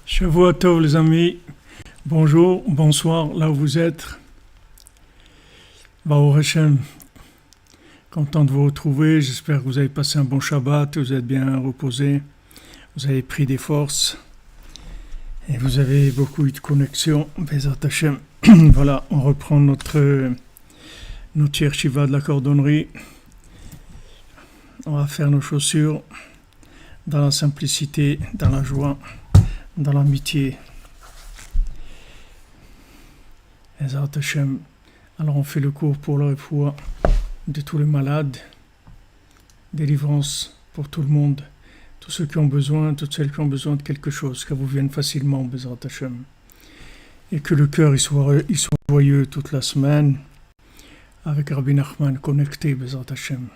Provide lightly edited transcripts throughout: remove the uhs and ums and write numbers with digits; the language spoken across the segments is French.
Shavua Tov les amis, bonjour, bonsoir là où vous êtes. Baruch Hashem, content de vous retrouver, j'espère que vous avez passé un bon Shabbat, vous êtes bien reposés, vous avez pris des forces et vous avez beaucoup eu de connexion. Bezat Hashem. Voilà, on reprend notre Yeshiva de la cordonnerie. On va faire nos chaussures dans la simplicité, dans la joie, dans l'amitié. Bezat Hashem. Alors on fait le cours pour le refoua de tous les malades, délivrance pour tout le monde, tous ceux qui ont besoin, toutes celles qui ont besoin de quelque chose, que vous vienne facilement, Bezat Hashem. Et que le cœur il soit joyeux toute la semaine, avec Rabbi Nachman connecté, Bezat Hashem.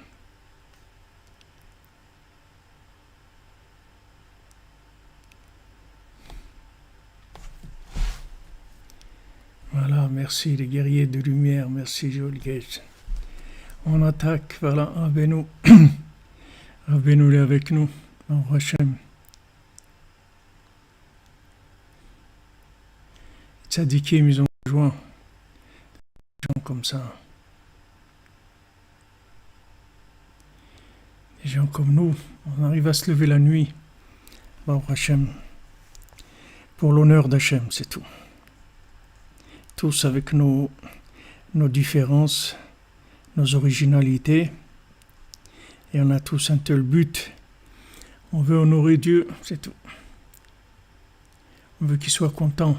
Voilà, merci les guerriers de lumière, merci Joel Gage. On attaque, voilà, Rabbeinu. Rabbeinu est avec nous, en Hachem. Tzadikim, ils ont besoin des gens comme ça. Des gens comme nous, on arrive à se lever la nuit, en Hachem. Pour l'honneur d'Hachem, c'est tout. Tous avec nos différences, nos originalités, et on a tous un tel but. On veut honorer Dieu, c'est tout. On veut qu'il soit content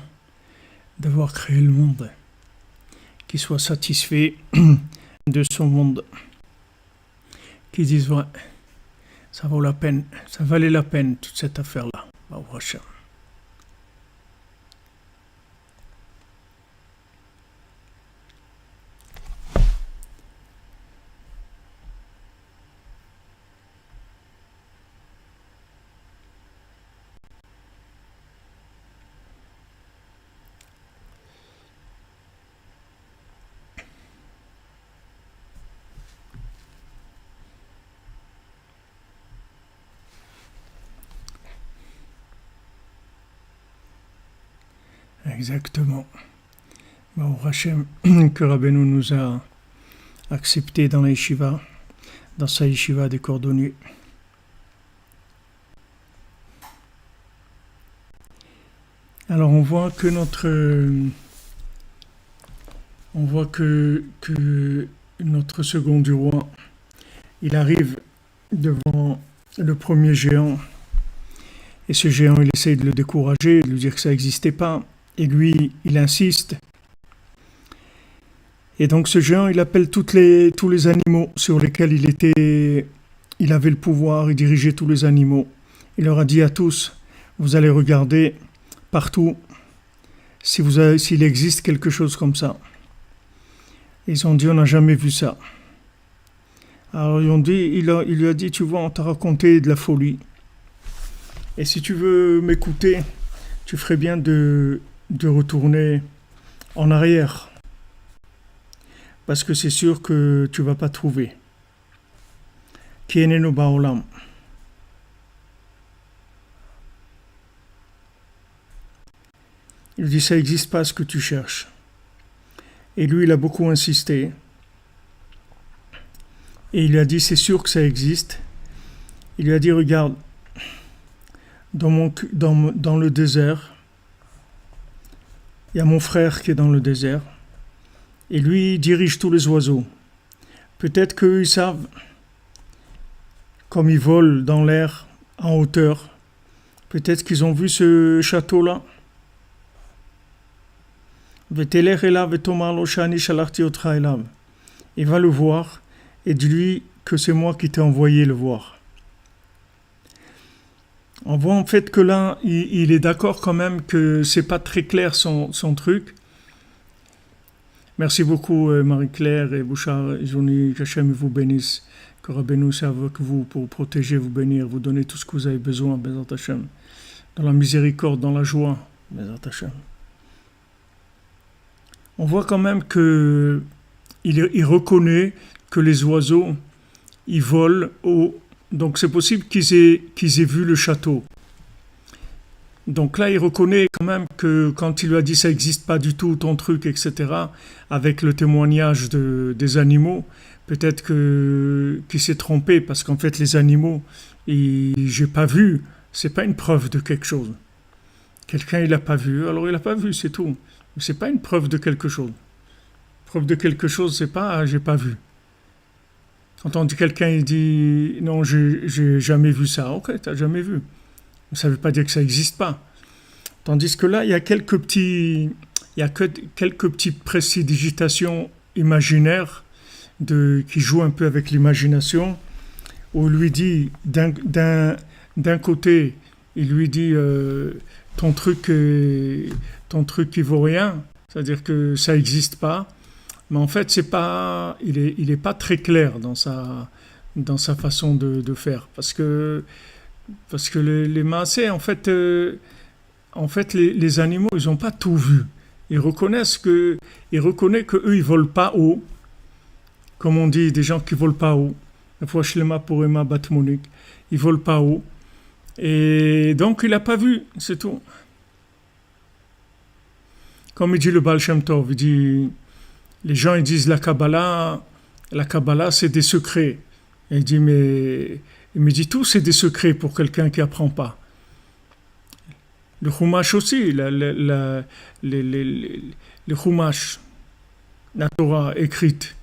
d'avoir créé le monde, qu'il soit satisfait de son monde, qu'il dise ouais, ça vaut la peine, ça valait la peine toute cette affaire-là. Baruch Hashem. Exactement. Baruch Hashem, que Rabbeinu nous a accepté dans la yeshiva, dans sa yeshiva des cordonniers. Alors on voit que notre second du roi, il arrive devant le premier géant, et ce géant il essaye de le décourager, de lui dire que ça n'existait pas. Et lui, il insiste. Et donc ce géant, il appelle tous les animaux sur lesquels il avait le pouvoir, il dirigeait tous les animaux. Il leur a dit à tous, vous allez regarder partout s'il existe quelque chose comme ça. Et ils ont dit, on n'a jamais vu ça. Alors il lui a dit, tu vois, on t'a raconté de la folie. Et si tu veux m'écouter, tu ferais bien de retourner en arrière, parce que c'est sûr que tu ne vas pas trouver. Kienenu Baolam. Il dit ça n'existe pas ce que tu cherches. Et lui il a beaucoup insisté. Et il lui a dit c'est sûr que ça existe. Il lui a dit regarde, dans le désert, il y a mon frère qui est dans le désert, et lui il dirige tous les oiseaux. Peut-être qu'eux ils savent, comme ils volent dans l'air, en hauteur, peut-être qu'ils ont vu ce château-là. Il va le voir, et dis-lui que c'est moi qui t'ai envoyé le voir. On voit en fait que là, il est d'accord quand même que c'est pas très clair son truc. Merci beaucoup Marie-Claire et Bouchard et Johnny, qu'Hachem vous bénisse, que Rabbeinu soit avec vous pour protéger, vous bénir, vous donner tout ce que vous avez besoin, Bezat Hashem, dans la miséricorde, dans la joie, Bezat Hashem. on voit quand même que il reconnaît que les oiseaux, ils volent haut. Donc c'est possible qu'ils aient vu le château. Donc là, il reconnaît quand même que quand il lui a dit ça n'existe pas du tout ton truc, etc., avec le témoignage des animaux, peut-être qu'il s'est trompé parce qu'en fait les animaux, j'ai pas vu, c'est pas une preuve de quelque chose. Quelqu'un il l'a pas vu, alors il l'a pas vu, c'est tout. Mais c'est pas une preuve de quelque chose. Preuve de quelque chose, c'est pas j'ai pas vu. Quand on dit quelqu'un il dit non j'ai jamais vu ça, ok t'as jamais vu. Ça ne veut pas dire que ça n'existe pas. Tandis que là, il y a quelques petites prestidigitations imaginaires qui jouent un peu avec l'imagination, où il lui dit, d'un côté, il lui dit ton truc il vaut rien, c'est-à-dire que ça n'existe pas, mais en fait, il est pas très clair dans sa façon de faire, parce que les Maasé, en fait, les animaux, ils n'ont pas tout vu. Ils reconnaissent que eux, ils volent pas haut. Comme on dit, des gens qui volent pas haut. La fois Shlema pour Emma Batmonique, ils volent pas haut. Et donc, il n'a pas vu, c'est tout. Comme il dit le Baal Shem Tov, il dit, les gens, ils disent la Kabbalah, c'est des secrets. Et il dit, mais il me dit tout, c'est des secrets pour quelqu'un qui n'apprend pas. Le Chumash aussi, le Chumash, la Torah écrite,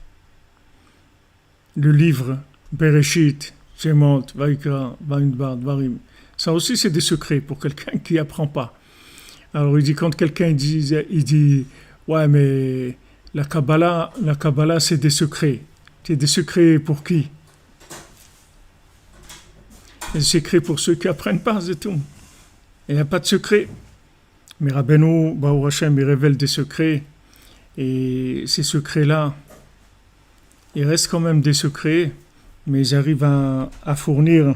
le livre, Bereshit, Shemot, Vaikra, Bamidbar, Dvarim, ça aussi c'est des secrets pour quelqu'un qui n'apprend pas. Alors il dit, quand quelqu'un dit ouais mais la Kabbalah c'est des secrets. C'est des secrets pour qui? Des secrets pour ceux qui n'apprennent pas, c'est tout. Il n'y a pas de secret. Mais Rabbeinu, Baruch Hashem, il révèle des secrets. Et ces secrets-là, ils restent quand même des secrets, mais ils arrivent à fournir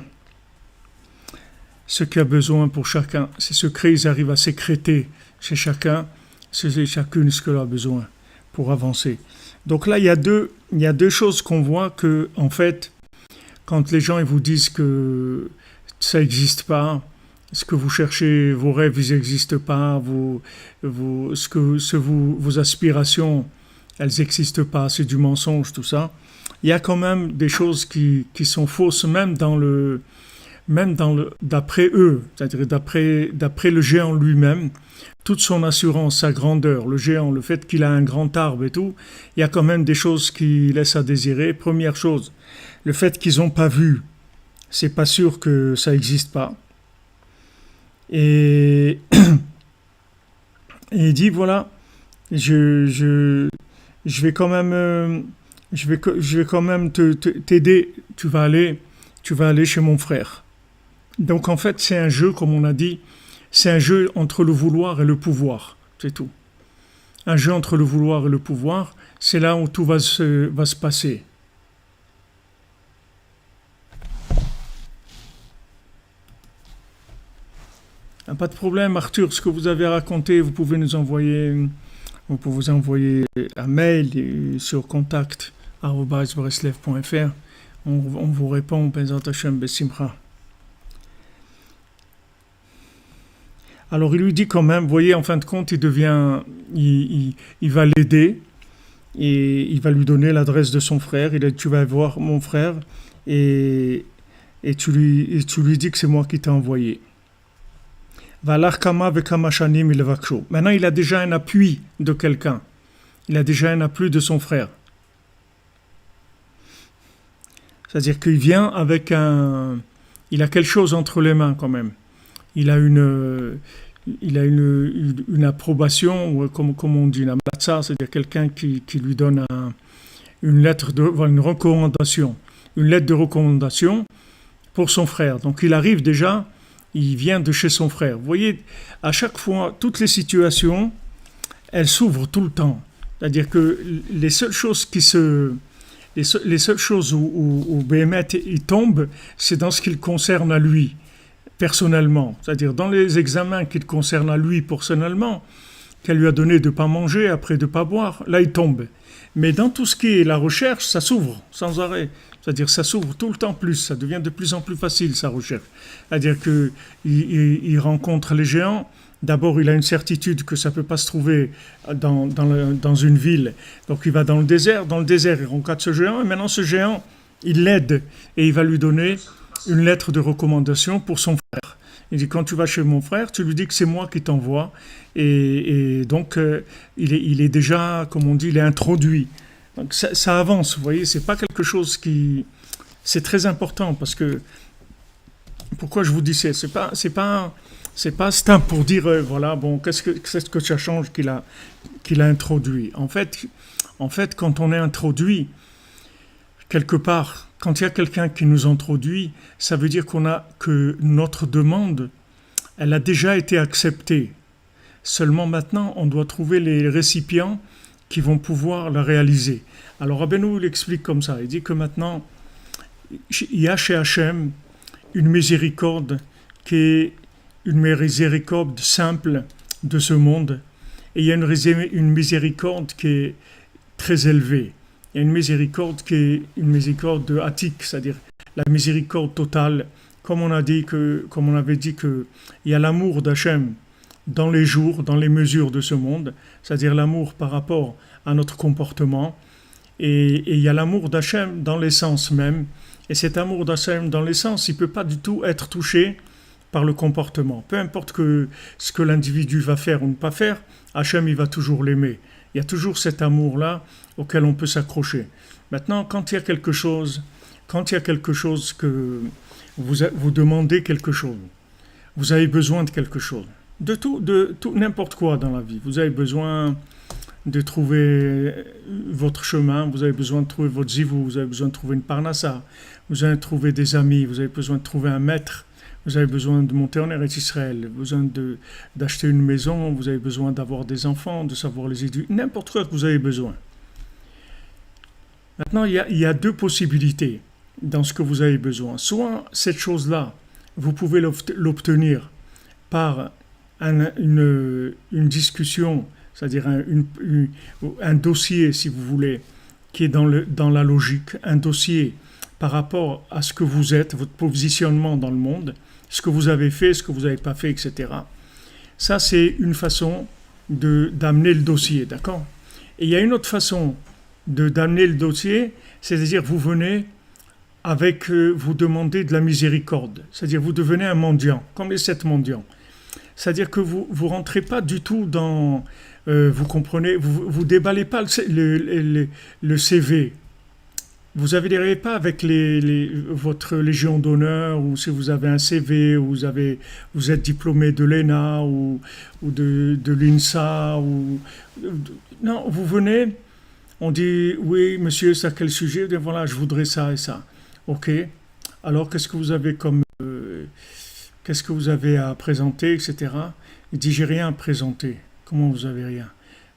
ce qu'il y a besoin pour chacun. Ces secrets, ils arrivent à sécréter chez chacun, chez chacune ce qu'elle a besoin pour avancer. Donc là, il y a deux choses qu'on voit que, en fait, quand les gens ils vous disent que ça n'existe pas, ce que vous cherchez, vos rêves, ils n'existent pas, vos aspirations, elles n'existent pas, c'est du mensonge, tout ça. Il y a quand même des choses qui sont fausses, même d'après eux, c'est-à-dire d'après le géant lui-même, toute son assurance, sa grandeur, le géant, le fait qu'il a un grand arbre et tout, il y a quand même des choses qui laissent à désirer. Première chose, le fait qu'ils n'ont pas vu, c'est pas sûr que ça n'existe pas. Et il dit voilà, je vais quand même t'aider. Tu vas aller chez mon frère. Donc en fait c'est un jeu, comme on a dit, c'est un jeu entre le vouloir et le pouvoir, c'est tout. Un jeu entre le vouloir et le pouvoir, c'est là où tout va se passer. Pas de problème, Arthur, ce que vous avez raconté, vous pouvez nous envoyer un mail sur contact@breslev.fr. On vous répond, Bezat Hashem Besimcha. Alors il lui dit quand même, vous voyez, en fin de compte, il va l'aider et il va lui donner l'adresse de son frère. Il dit, tu vas voir mon frère et tu lui dis que c'est moi qui t'ai envoyé. Maintenant, il a déjà un appui de quelqu'un. Il a déjà un appui de son frère. C'est-à-dire qu'il vient avec il a quelque chose entre les mains quand même. Il a une approbation, comme on dit, une amlatsa, c'est-à-dire quelqu'un qui lui donne une recommandation. Une lettre de recommandation pour son frère. Donc il arrive déjà, il vient de chez son frère. Vous voyez, à chaque fois, toutes les situations, elles s'ouvrent tout le temps. C'est-à-dire que les seules choses où Béhémet il tombe, c'est dans ce qui le concerne à lui, personnellement. C'est-à-dire dans les examens qui le concernent à lui personnellement, qu'elle lui a donné de ne pas manger, après de ne pas boire, là il tombe. Mais dans tout ce qui est la recherche, ça s'ouvre sans arrêt. C'est-à-dire ça s'ouvre tout le temps plus, ça devient de plus en plus facile sa recherche. C'est-à-dire qu'il rencontre les géants, d'abord il a une certitude que ça ne peut pas se trouver dans une ville, donc il va dans le désert il rencontre ce géant, et maintenant ce géant, il l'aide, et il va lui donner une lettre de recommandation pour son frère. Il dit, quand tu vas chez mon frère, tu lui dis que c'est moi qui t'envoie. Et donc, il est déjà, comme on dit, il est introduit. Donc, ça avance, vous voyez, c'est pas quelque chose qui... C'est très important, parce que... Pourquoi je vous dis ça? C'est pas instinct pour dire, voilà, bon, qu'est-ce que ça change qu'il a introduit. En fait, quand on est introduit, quelque part, quand il y a quelqu'un qui nous introduit, ça veut dire que notre demande, elle a déjà été acceptée. Seulement maintenant, on doit trouver les récipients qui vont pouvoir la réaliser. Alors Rabbeinu l'explique comme ça. Il dit que maintenant, il y a chez Hachem une miséricorde qui est une miséricorde simple de ce monde. Et il y a une miséricorde qui est très élevée. Il y a une miséricorde qui est une miséricorde de Hatik, c'est-à-dire la miséricorde totale. Comme on avait dit qu'il y a l'amour d'Hachem dans les jours, dans les mesures de ce monde, c'est-à-dire l'amour par rapport à notre comportement. Et il y a l'amour d'Hachem dans l'essence même. Et cet amour d'Hachem dans l'essence, il ne peut pas du tout être touché par le comportement. Peu importe ce que l'individu va faire ou ne pas faire, Hachem, il va toujours l'aimer. Il y a toujours cet amour-là auquel on peut s'accrocher. Maintenant, quand il y a quelque chose que vous demandez quelque chose, vous avez besoin de quelque chose, de tout, n'importe quoi dans la vie. Vous avez besoin de trouver votre chemin, vous avez besoin de trouver votre zivou, vous avez besoin de trouver une parnassa, vous avez besoin de trouver des amis, vous avez besoin de trouver un maître, vous avez besoin de monter en Eretz Israël, vous avez besoin d'acheter une maison, vous avez besoin d'avoir des enfants, de savoir les éduquer, n'importe quoi que vous avez besoin. Maintenant, il y a deux possibilités dans ce que vous avez besoin. Soit cette chose-là, vous pouvez l'obtenir par une discussion, c'est-à-dire un dossier, si vous voulez, qui est dans la logique, un dossier par rapport à ce que vous êtes, votre positionnement dans le monde, ce que vous avez fait, ce que vous n'avez pas fait, etc. Ça, c'est une façon d'amener le dossier, d'accord? Et il y a une autre façon d'amener le dossier, c'est-à-dire vous venez vous demandez de la miséricorde, c'est-à-dire vous devenez un mendiant, comme les 7 mendiants. C'est-à-dire que vous rentrez pas du tout dans... vous comprenez, vous déballez pas le CV. Vous n'arrivez pas avec votre Légion d'honneur, ou si vous avez un CV, ou vous êtes diplômé de l'ENA, ou de l'INSA, non, vous venez, on dit, oui, monsieur, c'est à quel sujet? Et voilà, je voudrais ça et ça. Ok, alors qu'est-ce que vous avez qu'est-ce que vous avez à présenter, etc. Il dit, j'ai rien à présenter. Comment vous avez rien?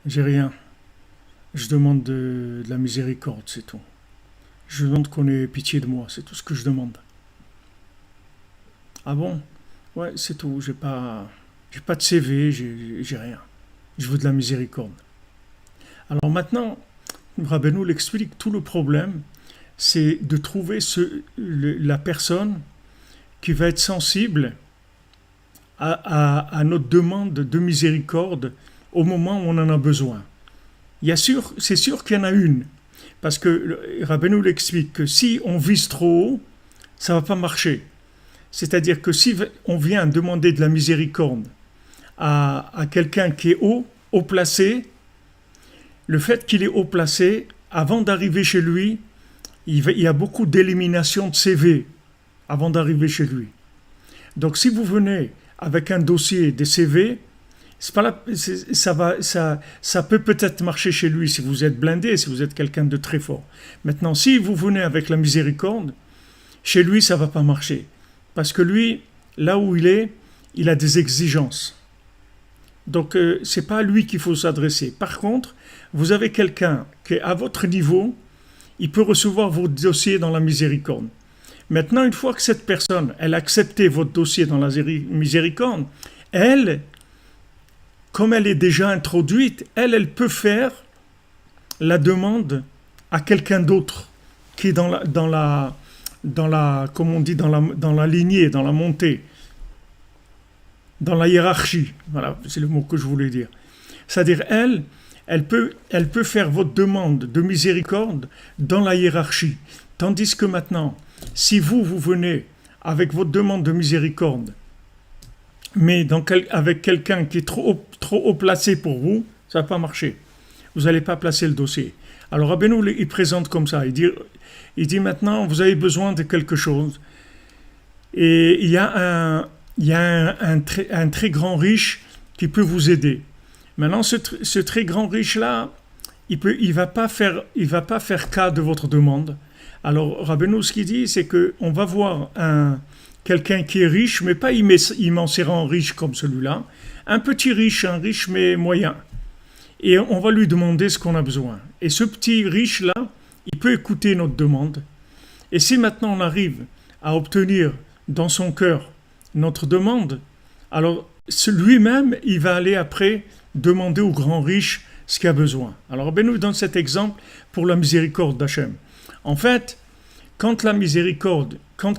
J'ai rien. Je demande de la miséricorde, c'est tout. Je demande qu'on ait pitié de moi, c'est tout ce que je demande. Ah bon? Ouais, c'est tout. J'ai pas de CV, j'ai rien. Je veux de la miséricorde. Alors maintenant, Rabbeinu l'explique, tout le problème, c'est de trouver la personne qui va être sensible à notre demande de miséricorde au moment où on en a besoin. C'est sûr qu'il y en a une. Parce que Rabbeinu l'explique que si on vise trop haut, ça ne va pas marcher. C'est-à-dire que si on vient demander de la miséricorde à quelqu'un qui est haut placé, le fait qu'il est haut placé, avant d'arriver chez lui, il y a beaucoup d'élimination de CV avant d'arriver chez lui. Donc si vous venez avec un dossier de CV, ça peut peut-être marcher chez lui si vous êtes blindé, si vous êtes quelqu'un de très fort. Maintenant, si vous venez avec la miséricorde, chez lui, ça ne va pas marcher. Parce que lui, là où il a des exigences. Donc, ce n'est pas à lui qu'il faut s'adresser. Par contre, vous avez quelqu'un qui est à votre niveau, il peut recevoir vos dossiers dans la miséricorde. Maintenant, une fois que cette personne, elle a accepté votre dossier dans la miséricorde, elle, comme elle est déjà introduite, elle peut faire la demande à quelqu'un d'autre qui est comme on dit, dans la lignée, dans la montée, dans la hiérarchie. Voilà, c'est le mot que je voulais dire. C'est-à-dire, elle peut faire votre demande de miséricorde dans la hiérarchie. Tandis que maintenant, si vous venez avec votre demande de miséricorde, mais avec quelqu'un qui est trop haut placé pour vous, ça ne va pas marcher. Vous n'allez pas placer le dossier. Alors Rabbeinu, il présente comme ça. Il dit maintenant, vous avez besoin de quelque chose. Et il y a un très grand riche qui peut vous aider. Maintenant, ce très grand riche-là, il va pas faire cas de votre demande. Alors Rabbeinu, ce qu'il dit, c'est qu'on va voir quelqu'un qui est riche, mais pas immensément riche comme celui-là, un petit riche, un riche mais moyen. Et on va lui demander ce qu'on a besoin. Et ce petit riche-là, il peut écouter notre demande. Et si maintenant on arrive à obtenir dans son cœur notre demande, alors lui-même, il va aller après demander au grand riche ce qu'il a besoin. Alors Ben nous donne cet exemple pour la miséricorde d'Hachem. En fait, quand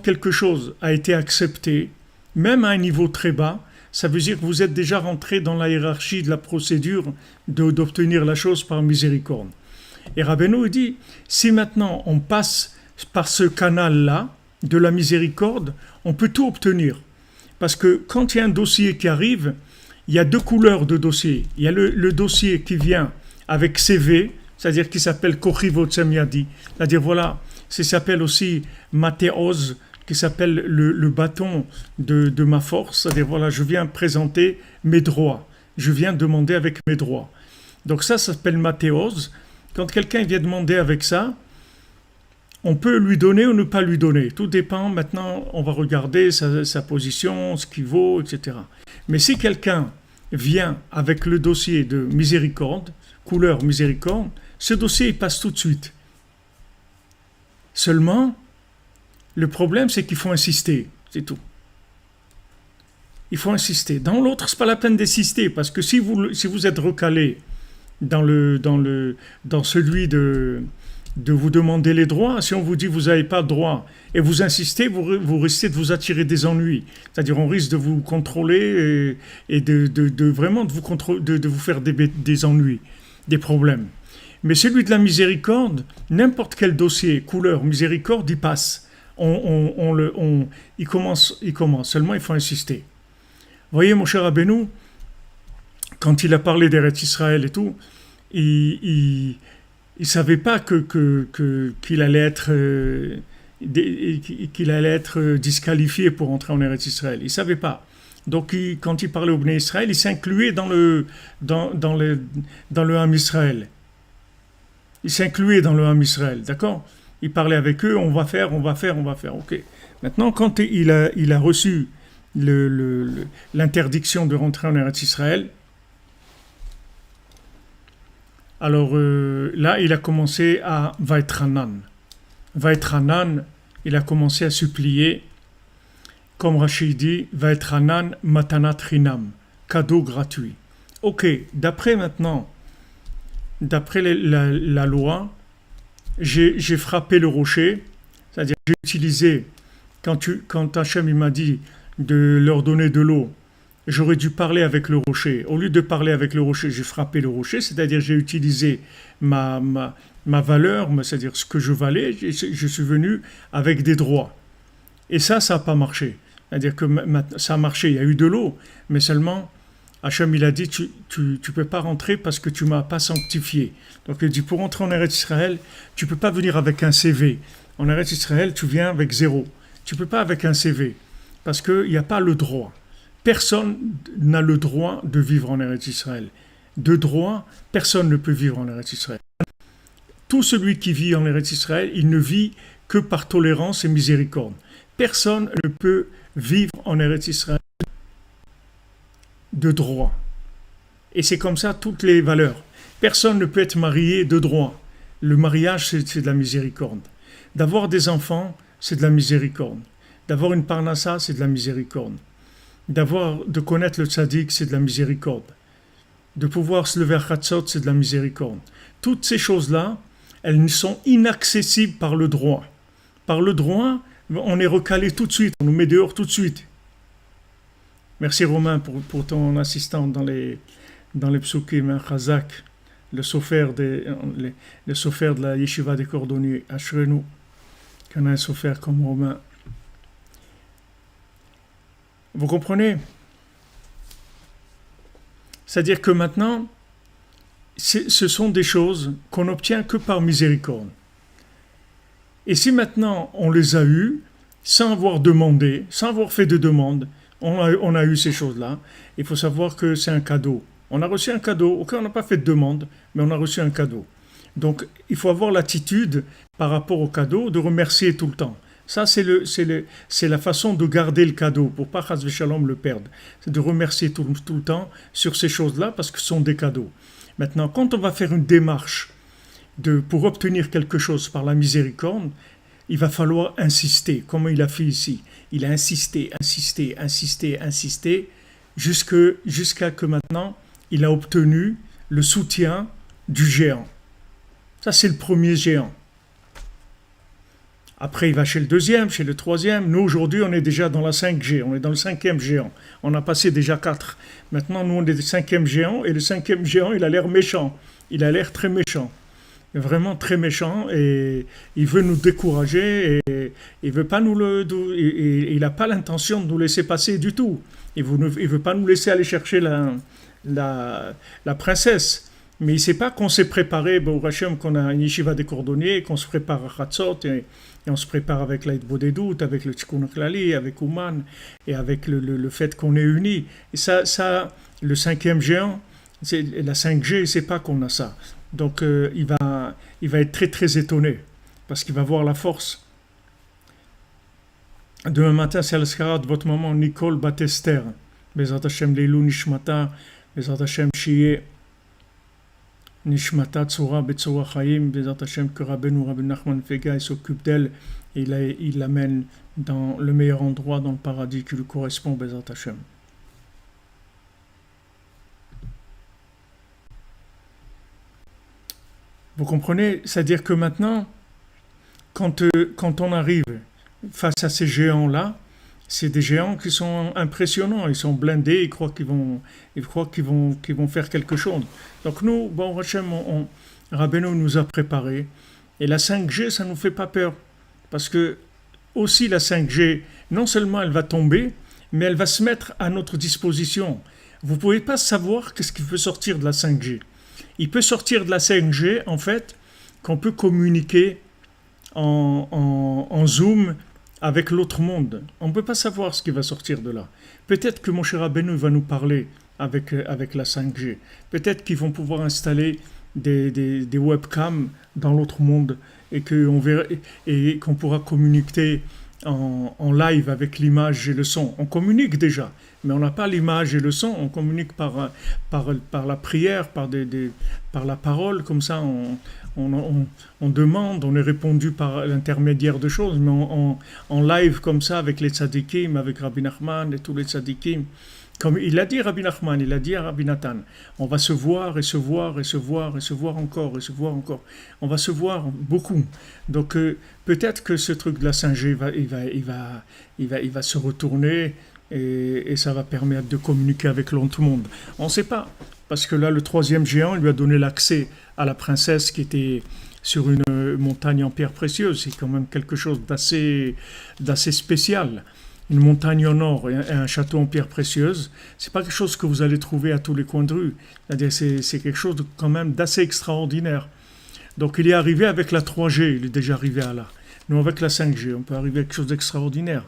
quelque chose a été accepté, même à un niveau très bas, ça veut dire que vous êtes déjà rentré dans la hiérarchie de la procédure d'obtenir la chose par miséricorde. Et Rabbeinu dit, si maintenant on passe par ce canal-là, de la miséricorde, on peut tout obtenir. Parce que quand il y a un dossier qui arrive, il y a deux couleurs de dossier. Il y a le dossier qui vient avec CV, c'est-à-dire qui s'appelle Kochivot Semyadi, c'est-à-dire voilà, ça s'appelle aussi Mathéos, qui s'appelle le bâton de ma force, c'est-à-dire voilà, je viens présenter mes droits, je viens demander avec mes droits. Donc ça s'appelle Mathéos. Quand quelqu'un vient demander avec ça, on peut lui donner ou ne pas lui donner. Tout dépend, maintenant, on va regarder sa position, ce qu'il vaut, etc. Mais si quelqu'un vient avec le dossier de miséricorde, couleur miséricorde, ce dossier il passe tout de suite. Seulement, le problème, c'est qu'il faut insister, c'est tout. Il faut insister. Dans l'autre, c'est pas la peine d'insister, parce que si vous êtes recalé dans celui de vous demander les droits, si on vous dit vous n'avez pas de droit, et vous insistez, vous risquez de vous attirer des ennuis. C'est-à-dire, on risque de vous contrôler et vraiment de vous faire des ennuis, des problèmes. Mais celui de la miséricorde, n'importe quel dossier, couleur, miséricorde, il passe. Il commence. Seulement, il faut insister. Vous voyez, mon cher Rabbeinu, quand il a parlé d'Eretz Israël et tout, il savait pas qu'il allait être disqualifié pour entrer en Eretz Israël. Il savait pas. Donc, quand il parlait au Bnei Israël, il s'incluait dans le Ham Israël. Il s'incluait dans le Ham Israël, d'accord? Il parlait avec eux, on va faire, ok. Maintenant, quand il a reçu l'interdiction de rentrer en Eretz Israël, alors là, il a commencé à Vaetranan. Vaetranan, il a commencé à supplier, comme Rachid dit, Vaetranan matanat chinam, cadeau gratuit. Ok, d'après la loi, j'ai frappé le rocher, c'est-à-dire j'ai utilisé, quand Hachem il m'a dit de leur donner de l'eau, j'aurais dû parler avec le rocher. Au lieu de parler avec le rocher, j'ai frappé le rocher, c'est-à-dire j'ai utilisé ma valeur, c'est-à-dire ce que je valais, je suis venu avec des droits. Et ça n'a pas marché. C'est-à-dire que ça a marché, il y a eu de l'eau, mais seulement Hachem il a dit tu peux pas rentrer parce que tu m'as pas sanctifié. Donc il dit pour rentrer en Eretz Israël, tu peux pas venir avec un CV. En Eretz Israël, tu viens avec 0. Tu peux pas avec un CV parce que il y a pas le droit. Personne n'a le droit de vivre en Eretz Israël. De droit, personne ne peut vivre en Eretz Israël. Tout celui qui vit en Eretz Israël, il ne vit que par tolérance et miséricorde. Personne ne peut vivre en Eretz Israël de droit. Et c'est comme ça toutes les valeurs. Personne ne peut être marié de droit. Le mariage, c'est de la miséricorde. D'avoir des enfants, c'est de la miséricorde. D'avoir une parnassa, c'est de la miséricorde. De connaître le tzaddik, c'est de la miséricorde. de pouvoir se lever à Chatzot, c'est de la miséricorde. Toutes ces choses-là, elles sont inaccessibles par le droit. Par le droit, on est recalé tout de suite, on nous met dehors tout de suite. Merci Romain pour ton assistante dans les psukim, Chazak, le sofer de la yeshiva des cordonniers, Ashrenu, qu'on a un sofer comme Romain. Vous comprenez? C'est-à-dire que maintenant, ce sont des choses qu'on n'obtient que par miséricorde. Et si maintenant on les a eues, sans avoir demandé, sans avoir fait de demande, on a eu ces choses-là, il faut savoir que c'est un cadeau. On a reçu un cadeau, ok, on n'a pas fait de demande, mais on a reçu un cadeau. Donc il faut avoir l'attitude par rapport au cadeau de remercier tout le temps. Ça, c'est la façon de garder le cadeau, pour pas chas v'shalom le perdre. C'est de remercier tout le temps sur ces choses-là, parce que ce sont des cadeaux. Maintenant, quand on va faire une démarche pour obtenir quelque chose par la miséricorde, il va falloir insister, comme il a fait ici. Il a insisté, jusqu'à que maintenant, il a obtenu le soutien du géant. Ça, c'est le premier géant. Après, il va chez le deuxième, chez le troisième. Nous, aujourd'hui, on est déjà dans la 5G. On est dans le cinquième géant. On a passé déjà 4. Maintenant, nous, on est le cinquième géant. Et le cinquième géant, il a l'air méchant. Il a l'air très méchant. Vraiment très méchant. Et il veut nous décourager. Et il veut pas il n'a pas l'intention de nous laisser passer du tout. Il veut pas nous laisser aller chercher la princesse. Mais il ne sait pas qu'on s'est préparé, au Hachem, qu'on a une yeshiva des cordonniers, qu'on se prépare à Chatzot, et on se prépare avec l'Aïd Bodedout, avec le Tikkun Klali, avec Ouman, et avec le fait qu'on est unis. Et ça, le cinquième géant, la 5G, il ne sait pas qu'on a ça. Donc il va être très très étonné, parce qu'il va voir la force. Demain matin, c'est l'Askarat de votre maman Nicole Batester. Bezrat Hashem Leilou Nishmata, Bezrat Hashem Shiye. Nishmata Tzora Betzora Chaim, Bezrat Hashem, que Rabbeinu Nachman Fega, il s'occupe d'elle et il l'amène dans le meilleur endroit, dans le paradis qui lui correspond, Bezrat Hashem. Vous comprenez? C'est-à-dire que maintenant, quand on arrive face à ces géants-là, c'est des géants qui sont impressionnants, ils sont blindés, ils croient qu'ils vont faire quelque chose. Donc nous, bon, Hachem, Rabbeinu nous a préparés. Et la 5G, ça ne nous fait pas peur. Parce que aussi la 5G, non seulement elle va tomber, mais elle va se mettre à notre disposition. Vous ne pouvez pas savoir qu'est-ce qui peut sortir de la 5G. Il peut sortir de la 5G, en fait, qu'on peut communiquer en Zoom avec l'autre monde. On ne peut pas savoir ce qui va sortir de là. Peut-être que mon cher Rabbeinu va nous parler avec la 5G. Peut-être qu'ils vont pouvoir installer des webcams dans l'autre monde et qu'on pourra communiquer en live avec l'image et le son. On communique déjà, mais on n'a pas l'image et le son. On communique par la prière, par la parole, comme ça on demande, on est répondu par l'intermédiaire de choses, mais en live comme ça avec les tzadikim, avec Rabbi Nachman et tous les tzadikim. Comme il a dit Rabbi Nachman, il a dit à Rabbi Nathan, on va se voir et se voir et se voir et se voir encore et se voir encore. On va se voir beaucoup. Donc peut-être que ce truc de la 5G il va se retourner et ça va permettre de communiquer avec l'autre monde. On ne sait pas, parce que là le troisième géant lui a donné l'accès à la princesse qui était sur une montagne en pierre précieuse. C'est quand même quelque chose d'assez spécial. Une montagne en or et un château en pierre précieuse, c'est pas quelque chose que vous allez trouver à tous les coins de rue. C'est-à-dire c'est quelque chose quand même d'assez extraordinaire. Donc il est arrivé avec la 3G, il est déjà arrivé à là. Nous avec la 5G, on peut arriver à quelque chose d'extraordinaire.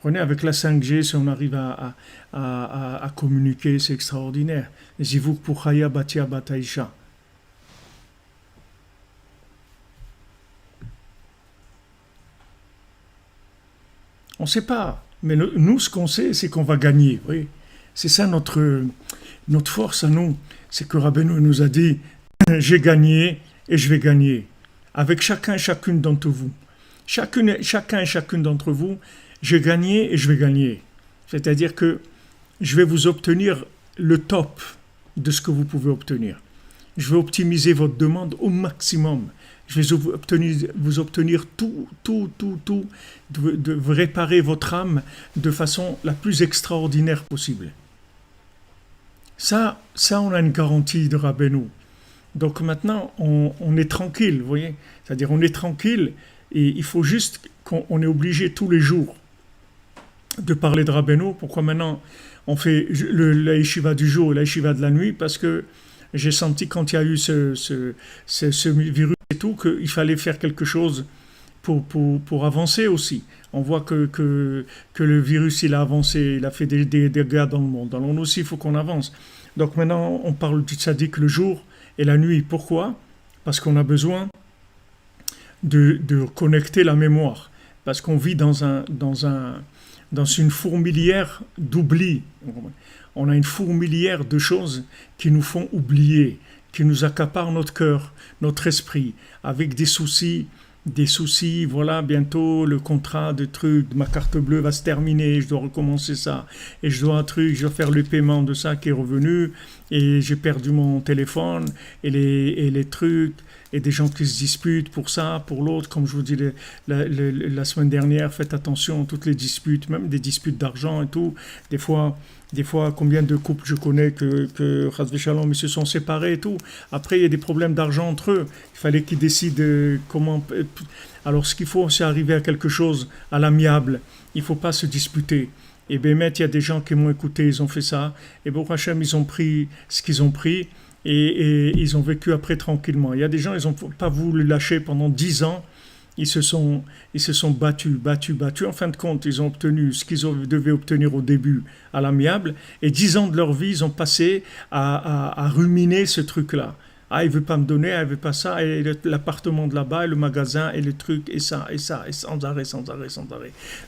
Prenez avec la 5G, si on arrive à communiquer, c'est extraordinaire. Zivuk pour Chaya Batia Bataisha. On ne sait pas, mais nous, ce qu'on sait, c'est qu'on va gagner. Oui. C'est ça notre force à nous. C'est que Rabbeinu nous a dit, j'ai gagné et je vais gagner. Avec chacun et chacune d'entre vous. Chacun et chacune d'entre vous, j'ai gagné et je vais gagner. C'est-à-dire que je vais vous obtenir le top de ce que vous pouvez obtenir. Je vais optimiser votre demande au maximum. Je vais vous obtenir tout, de réparer votre âme de façon la plus extraordinaire possible. Ça, on a une garantie de Rabbeinu. Donc maintenant, on est tranquille, vous voyez. C'est-à-dire, on est tranquille et il faut juste qu'on est obligé tous les jours de parler de Rabbeinu. Pourquoi maintenant on fait la yeshiva du jour et la yeshiva de la nuit? Parce que j'ai senti quand il y a eu ce virus et tout qu'il fallait faire quelque chose pour avancer aussi. On voit que le virus il a avancé, il a fait des dégâts dans le monde. Alors nous aussi il faut qu'on avance. Donc maintenant on parle du tzaddik le jour et la nuit. Pourquoi? Parce qu'on a besoin de connecter la mémoire. Parce qu'on vit dans une fourmilière d'oubli. On a une fourmilière de choses qui nous font oublier, qui nous accaparent notre cœur, notre esprit, avec des soucis, voilà, bientôt le contrat de truc, ma carte bleue va se terminer, je dois recommencer ça, et je dois faire le paiement de ça qui est revenu, et j'ai perdu mon téléphone, et les trucs, et des gens qui se disputent pour ça, pour l'autre, comme je vous dis la semaine dernière, faites attention à toutes les disputes, même des disputes d'argent et tout, des fois, combien de couples je connais que Chas v'Shalom, ils se sont séparés et tout. Après, il y a des problèmes d'argent entre eux. Il fallait qu'ils décident comment... Alors, ce qu'il faut, c'est arriver à quelque chose, à l'amiable. Il ne faut pas se disputer. Et bien, il y a des gens qui m'ont écouté, ils ont fait ça. Et Baruch Hashem, ils ont pris ce qu'ils ont pris et ils ont vécu après tranquillement. Il y a des gens, ils n'ont pas voulu lâcher pendant 10 ans. Ils se sont battus. En fin de compte, ils ont obtenu ce qu'ils devaient obtenir au début à l'amiable. Et 10 ans de leur vie, ils ont passé à ruminer ce truc-là. Ah, il ne veut pas me donner, il ne veut pas ça, et l'appartement de là-bas, et le magasin, et le truc, et ça, et sans arrêt.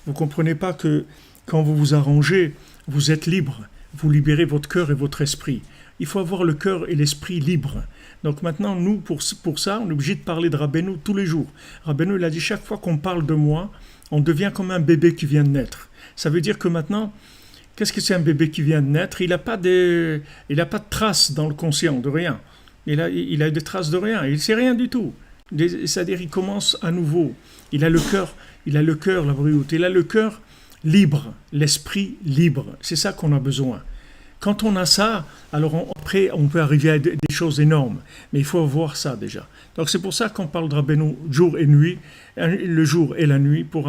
Vous ne comprenez pas que quand vous vous arrangez, vous êtes libre. Vous libérez votre cœur et votre esprit. Il faut avoir le cœur et l'esprit libres. Donc maintenant, nous, pour ça, on est obligé de parler de Rabbeinu tous les jours. Rabbeinu, il a dit, chaque fois qu'on parle de moi, on devient comme un bébé qui vient de naître. Ça veut dire que maintenant, qu'est-ce que c'est un bébé qui vient de naître? Il n'a pas de traces dans le conscient, de rien. Il a des traces de rien, il ne sait rien du tout. C'est-à-dire, il commence à nouveau. Il a le cœur, la brioute, il a le cœur libre, l'esprit libre. C'est ça qu'on a besoin. Quand on a ça, alors après, on peut arriver à des choses énormes. Mais il faut avoir ça déjà. Donc c'est pour ça qu'on parle de Rabbeinu jour et nuit, le jour et la nuit, pour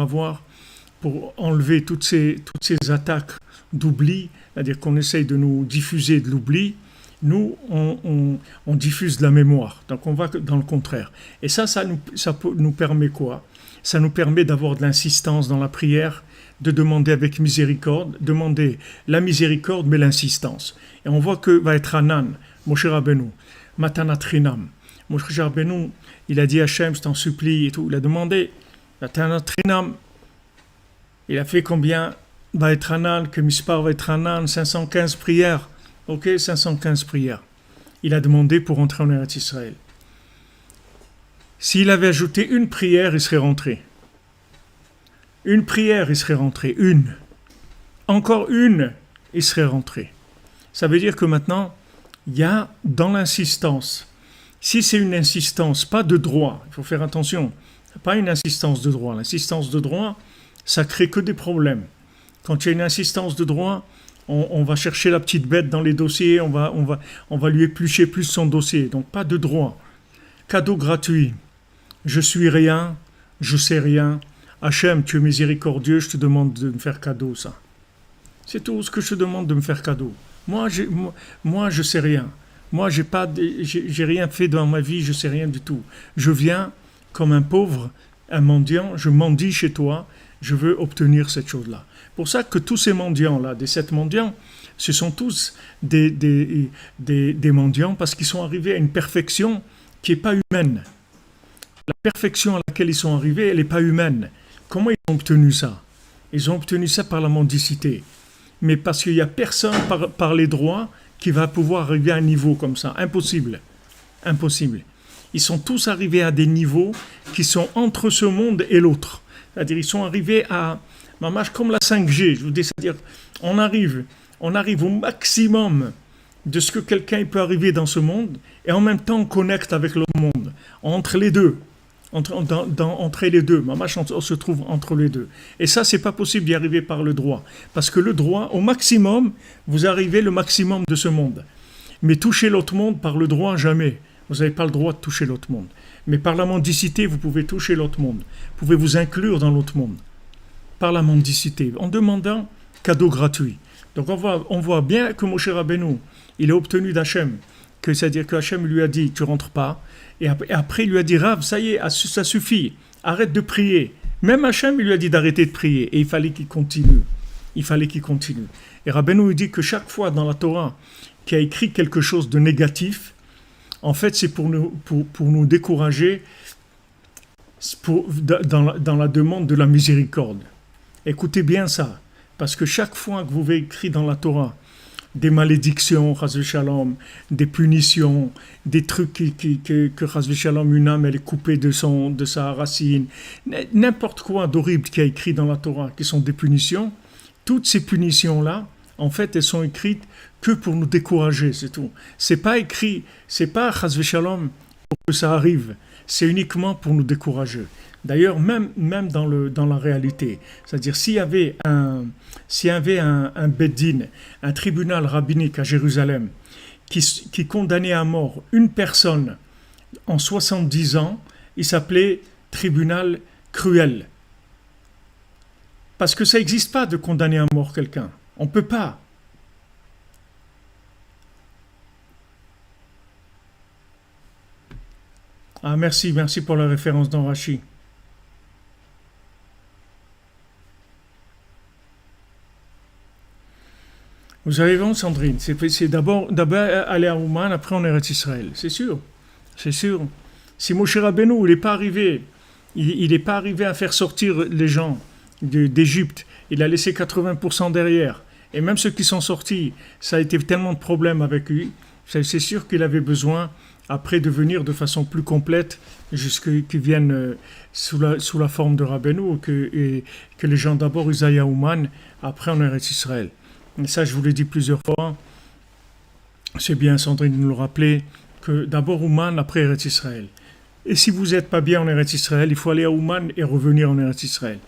enlever toutes ces attaques d'oubli, c'est-à-dire qu'on essaye de nous diffuser de l'oubli. Nous, on diffuse de la mémoire. Donc on va dans le contraire. Et ça nous permet quoi? Ça nous permet d'avoir de l'insistance dans la prière, de demander avec miséricorde, demander la miséricorde mais l'insistance. Et on voit que va être Hanan, Moshe Rabbeinu, Matanat Chinam. Moshe Rabbeinu, il a dit à Hachem, je t'en supplie et tout. Il a demandé Matanat Chinam. Il a fait combien va être Hanan, que Mispar va être Hanan, 515 prières. Ok, 515 prières. Il a demandé pour entrer en Eretz Israël. S'il avait ajouté une prière, il serait rentré. Une prière, il serait rentré. Une. Encore une, il serait rentré. Ça veut dire que maintenant, il y a dans l'insistance. Si c'est une insistance, pas de droit, il faut faire attention. Pas une insistance de droit. L'insistance de droit, ça crée que des problèmes. Quand il y a une insistance de droit, on va chercher la petite bête dans les dossiers, on va lui éplucher plus son dossier. Donc pas de droit. Cadeau gratuit. Je suis rien, je sais rien. Hachem, tu es miséricordieux, je te demande de me faire cadeau, ça. C'est tout ce que je te demande de me faire cadeau. Moi, je sais rien. Moi, j'ai rien fait dans ma vie, je sais rien du tout. Je viens comme un pauvre, un mendiant, je mendie chez toi, je veux obtenir cette chose-là. Pour ça que tous ces mendiants-là, des 7 mendiants, ce sont tous des mendiants parce qu'ils sont arrivés à une perfection qui n'est pas humaine. La perfection à laquelle ils sont arrivés, elle n'est pas humaine. Comment ils ont obtenu ça? Ils ont obtenu ça par la mendicité. Mais parce qu'il n'y a personne par les droits qui va pouvoir arriver à un niveau comme ça. Impossible. Impossible. Ils sont tous arrivés à des niveaux qui sont entre ce monde et l'autre. C'est-à-dire ils sont arrivés à... Mamash comme la 5G, je vous dis, c'est-à-dire on arrive au maximum de ce que quelqu'un peut arriver dans ce monde, et en même temps on connecte avec l'autre monde, entre les deux. Entre les deux, Mamash, on se trouve entre les deux. Et ça, c'est pas possible d'y arriver par le droit. Parce que le droit, au maximum, vous arrivez le maximum de ce monde. Mais toucher l'autre monde par le droit, jamais. Vous n'avez pas le droit de toucher l'autre monde. Mais par la mendicité, vous pouvez toucher l'autre monde. Vous pouvez vous inclure dans l'autre monde. Par la mendicité, en demandant cadeau gratuit. Donc on voit bien que Moshe Rabbeinu, il a obtenu d'Hachem, c'est-à-dire que Hachem lui a dit, tu rentres pas. Et après, il lui a dit, Rav, ça y est, ça suffit, arrête de prier. Même Hachem, il lui a dit d'arrêter de prier. Et il fallait qu'il continue. Et Rabbeinu, il dit que chaque fois dans la Torah, qui a écrit quelque chose de négatif, en fait, c'est pour nous décourager dans la demande de la miséricorde. Écoutez bien ça, parce que chaque fois que vous avez écrit dans la Torah des malédictions, Chas Shalom, des punitions, des trucs que Chas Shalom, une âme, elle est coupée de sa racine, n'importe quoi d'horrible qui est écrit dans la Torah, qui sont des punitions, toutes ces punitions-là, en fait, elles sont écrites que pour nous décourager, c'est tout. C'est pas écrit, c'est pas Chas Shalom pour que ça arrive, c'est uniquement pour nous décourager. D'ailleurs, même dans la réalité, c'est-à-dire s'il y avait un Beddin, un tribunal rabbinique à Jérusalem, qui condamnait à mort une personne en 70 ans, il s'appelait tribunal cruel. Parce que ça n'existe pas de condamner à mort quelqu'un. On ne peut pas. Ah, merci pour la référence dans Rashi. Vous avez raison, Sandrine. C'est d'abord aller à Ouman, après on est à Israël. C'est sûr. Si Moshe Rabbeinu, il n'est pas arrivé à faire sortir les gens d'Égypte. Il a laissé 80% derrière. Et même ceux qui sont sortis, ça a été tellement de problèmes avec lui. C'est sûr qu'il avait besoin, après, de venir de façon plus complète, qu'ils viennent sous la forme de Rabbeinu, et que les gens d'abord ils aillent à Ouman, après on est à Israël. Et ça, je vous l'ai dit plusieurs fois. C'est bien, Sandrine, de nous le rappeler, que d'abord Ouman, après Eretz Israël. Et si vous n'êtes pas bien en Eretz Israël, il faut aller à Ouman et revenir en Eretz Israël.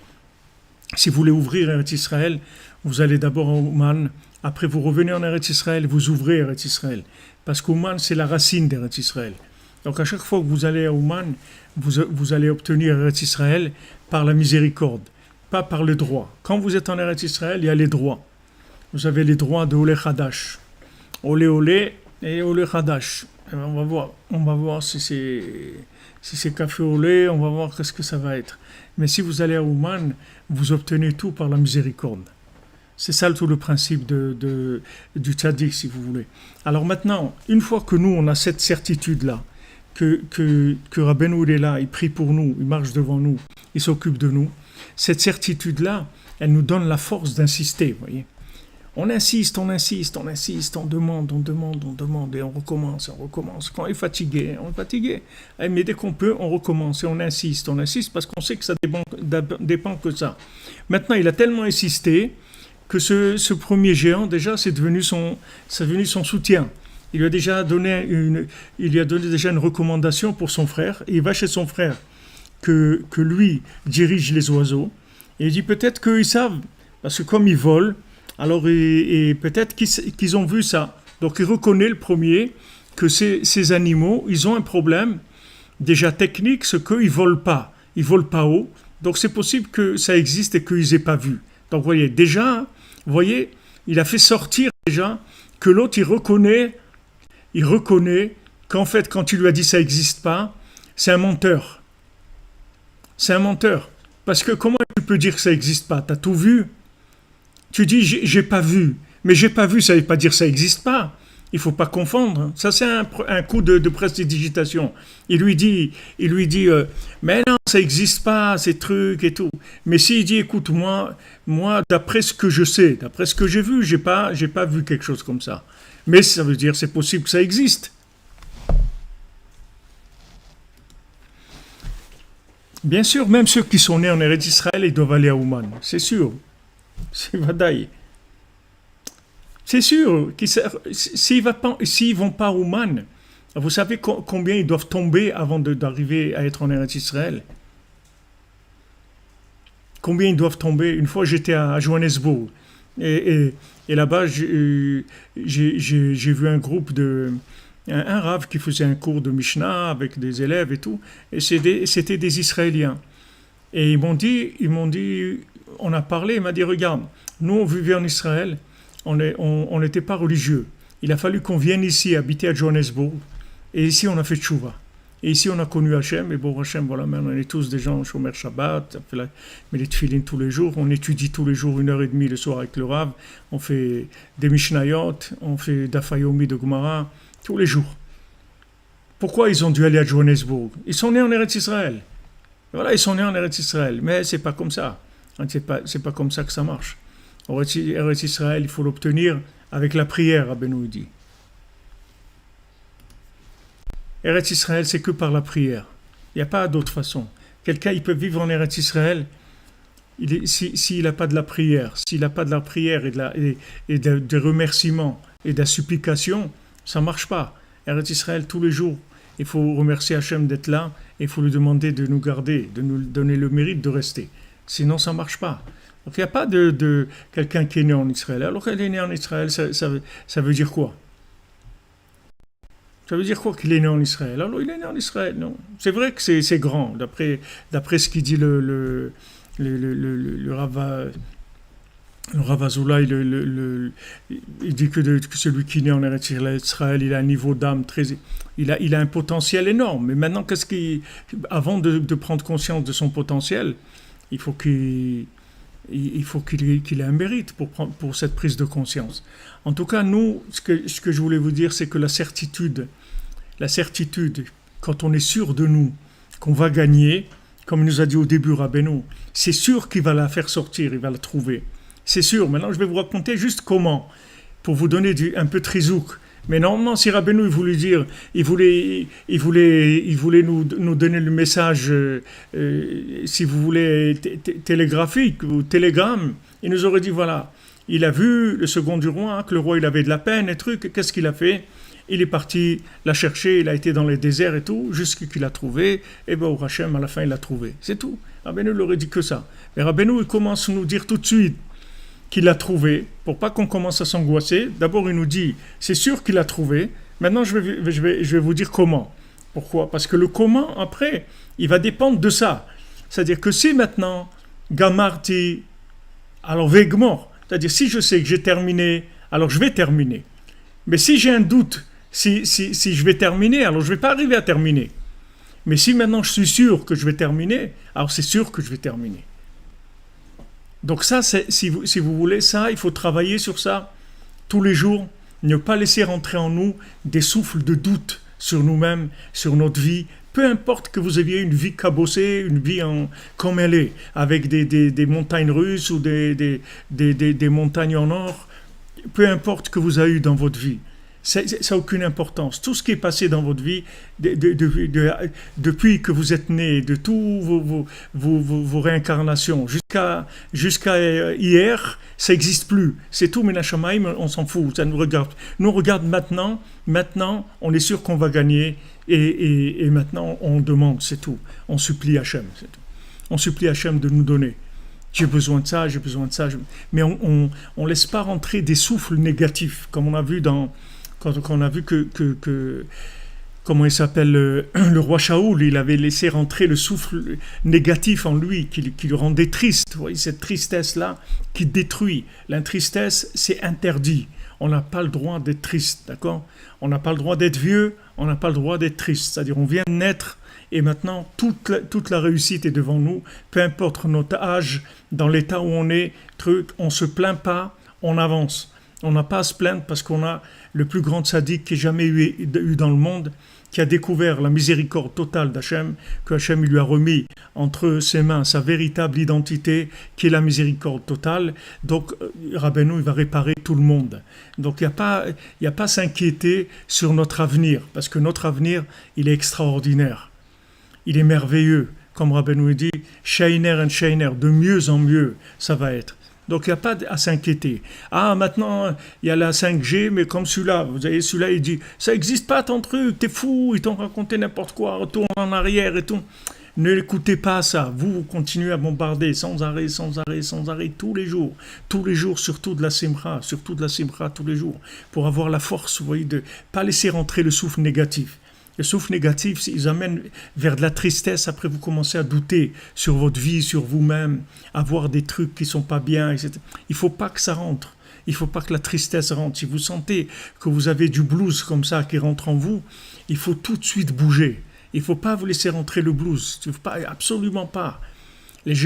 Si vous voulez ouvrir Eretz Israël, vous allez d'abord à Ouman, après vous revenez en Eretz Israël, vous ouvrez Eretz Israël. Parce qu'Ouman, c'est la racine d'Eretz Israël. Donc à chaque fois que vous allez à Ouman, vous allez obtenir Eretz Israël par la miséricorde, pas par le droit. Quand vous êtes en Eretz Israël, il y a les droits. Vous avez les droits de Olé Hadash. Olé et Olé Hadash. On va voir si c'est café au lait, on va voir qu'est-ce que ça va être. Mais si vous allez à Ouman, vous obtenez tout par la miséricorde. C'est ça tout le principe du tzaddik, si vous voulez. Alors maintenant, une fois que nous, on a cette certitude-là, que Rabbeinu est là, il prie pour nous, il marche devant nous, il s'occupe de nous, cette certitude-là, elle nous donne la force d'insister, vous voyez. On insiste, on demande, et on recommence. Quand on est fatigué, mais dès qu'on peut, on recommence et on insiste parce qu'on sait que ça dépend que ça. Maintenant, il a tellement insisté que ce premier géant, déjà, c'est devenu son soutien. Il lui a déjà donné une recommandation pour son frère, et il va chez son frère que lui dirige les oiseaux, et il dit peut-être qu'ils savent, parce que comme ils volent, alors, et peut-être qu'ils ont vu ça. Donc, il reconnaît le premier que ces animaux, ils ont un problème déjà technique, c'est qu'ils ne volent pas. Ils ne volent pas haut. Donc, c'est possible que ça existe et qu'ils n'aient pas vu. Donc, vous voyez, il a fait sortir déjà que l'autre, il reconnaît qu'en fait, quand il lui a dit ça n'existe pas, c'est un menteur. C'est un menteur. Parce que comment tu peux dire que ça n'existe pas? Tu as tout vu? Tu dis, j'ai pas vu. Mais j'ai pas vu, ça ne veut pas dire que ça n'existe pas. Il ne faut pas confondre. Ça, c'est un coup de prestidigitation. Il lui dit, mais non, ça n'existe pas, ces trucs et tout. Mais s'il dit, écoute, moi, d'après ce que je sais, d'après ce que j'ai vu, j'ai pas vu quelque chose comme ça. Mais ça veut dire, c'est possible que ça existe. Bien sûr, même ceux qui sont nés en Eretz Israël, ils doivent aller à Ouman. C'est sûr. C'est Vadaï. C'est sûr, s'ils vont pas au Man, vous savez combien ils doivent tomber avant d'arriver à être en Eretz Israël? Combien ils doivent tomber? Une fois, j'étais à Johannesburg. Et là-bas, j'ai vu un groupe un rave qui faisait un cours de Mishnah avec des élèves et tout. Et c'était des Israéliens. Et on a parlé, il m'a dit, regarde, nous on vivait en Israël, on n'était pas religieux. Il a fallu qu'on vienne ici habiter à Johannesburg. Et ici, on a fait tchouva. Et ici, on a connu Hachem. Et bon, Hachem, voilà, maintenant, on est tous des gens Shomer Shabbat. On fait les tefilines tous les jours. On étudie tous les jours 1h30 le soir avec le Rav. On fait des Mishnayot. On fait d'Afayomi de Gemara tous les jours. Pourquoi ils ont dû aller à Johannesburg? Ils sont nés en Eretz Israël. Voilà, ils sont nés en Eretz Israël. Mais c'est pas comme ça. C'est pas comme ça que ça marche. Eretz Israël, il faut l'obtenir avec la prière, Rabbeinu dit. Eretz Israël, c'est que par la prière. Il n'y a pas d'autre façon. Quelqu'un, il peut vivre en Eretz Israël s'il n'a pas de la prière. S'il n'a pas de la prière et de remerciements et de la supplication, ça ne marche pas. Eretz Israël, tous les jours, il faut remercier Hachem d'être là et il faut lui demander de nous garder, de nous donner le mérite de rester. Sinon, ça ne marche pas. Donc, il n'y a pas de quelqu'un qui est né en Israël. Alors qu'elle est née en Israël, ça veut dire quoi? Ça veut dire quoi qu'il est né en Israël? Alors, il est né en Israël, non. C'est vrai que c'est grand, d'après ce qu'il dit le Rav Azoulay, il dit que celui qui est né en Israël, il a un niveau d'âme il a un potentiel énorme. Mais maintenant, avant de prendre conscience de son potentiel, il faut qu'il ait un mérite pour cette prise de conscience. En tout cas, nous, ce que je voulais vous dire, c'est que la certitude, quand on est sûr de nous, qu'on va gagner, comme il nous a dit au début Rabbeinu, c'est sûr qu'il va la faire sortir, il va la trouver. C'est sûr. Maintenant, je vais vous raconter juste comment, pour vous donner un peu de trizouk. Mais normalement, si Rabbeinu il voulait nous donner le message, si vous voulez, télégraphique ou télégramme, il nous aurait dit, voilà, il a vu le second du roi, que le roi il avait de la peine et trucs, qu'est-ce qu'il a fait? Il est parti la chercher, il a été dans les déserts et tout, jusqu'à qu'il l'a trouvé, et bien au Hachem, à la fin, il l'a trouvé. C'est tout. Rabbeinu l'aurait dit que ça. Mais Rabbeinu, il commence à nous dire tout de suite qu'il l'a trouvé, pour pas qu'on commence à s'angoisser. D'abord, il nous dit, c'est sûr qu'il l'a trouvé. Maintenant, je vais vous dire comment. Pourquoi? Parce que le comment, après, il va dépendre de ça. C'est-à-dire que si maintenant, Gamarti, alors Vegmor, c'est-à-dire si je sais que j'ai terminé, alors je vais terminer. Mais si j'ai un doute, si je vais terminer, alors je ne vais pas arriver à terminer. Mais si maintenant je suis sûr que je vais terminer, alors c'est sûr que je vais terminer. Donc ça, si vous voulez ça, il faut travailler sur ça tous les jours, ne pas laisser rentrer en nous des souffles de doute sur nous-mêmes, sur notre vie. Peu importe que vous ayez une vie cabossée, une vie comme elle est, avec des montagnes russes ou des montagnes en or, peu importe que vous avez eu dans votre vie. Ça n'a aucune importance. Tout ce qui est passé dans votre vie, depuis que vous êtes né, de tous vos réincarnations, jusqu'à hier, ça n'existe plus. C'est tout, Menachamaim, on s'en fout, ça nous regarde. Nous, on regarde maintenant, on est sûr qu'on va gagner, et maintenant, on demande, c'est tout. On supplie Hachem, c'est tout. On supplie Hachem de nous donner. J'ai besoin de ça, j'ai besoin de ça. Mais on ne laisse pas rentrer des souffles négatifs, comme on a vu quand on a vu que comment il s'appelle, le roi Shaoul, il avait laissé rentrer le souffle négatif en lui, qui le rendait triste. Vous voyez, cette tristesse-là qui détruit. La tristesse, c'est interdit. On n'a pas le droit d'être triste, d'accord? On n'a pas le droit d'être vieux, on n'a pas le droit d'être triste. C'est-à-dire, on vient de naître, et maintenant, toute la réussite est devant nous, peu importe notre âge, dans l'état où on est, on ne se plaint pas, on avance. On n'a pas à se plaindre parce qu'on a le plus grand sadique qui ait jamais eu dans le monde, qui a découvert la miséricorde totale d'Hachem, que Hachem lui a remis entre ses mains sa véritable identité, qui est la miséricorde totale. Donc, Rabbeinu, il va réparer tout le monde. Donc, il n'y a pas à s'inquiéter sur notre avenir, parce que notre avenir, il est extraordinaire. Il est merveilleux. Comme Rabbeinu dit, Sheiner and Sheiner, de mieux en mieux, ça va être. Donc il n'y a pas à s'inquiéter. Ah, maintenant, il y a la 5G, mais comme celui-là, vous voyez, celui-là, il dit, ça n'existe pas ton truc, t'es fou, ils t'ont raconté n'importe quoi, retourne en arrière et tout. Ne l'écoutez pas à ça. Vous continuez à bombarder sans arrêt, sans arrêt, sans arrêt, tous les jours, surtout de la simra, tous les jours, pour avoir la force, vous voyez, de ne pas laisser rentrer le souffle négatif. Le souffle négatif, ils amènent vers de la tristesse. Après, vous commencez à douter sur votre vie, sur vous-même, à voir des trucs qui ne sont pas bien, etc. Il ne faut pas que ça rentre. Il ne faut pas que la tristesse rentre. Si vous sentez que vous avez du blues comme ça qui rentre en vous, il faut tout de suite bouger. Il ne faut pas vous laisser rentrer le blues. Absolument pas. Il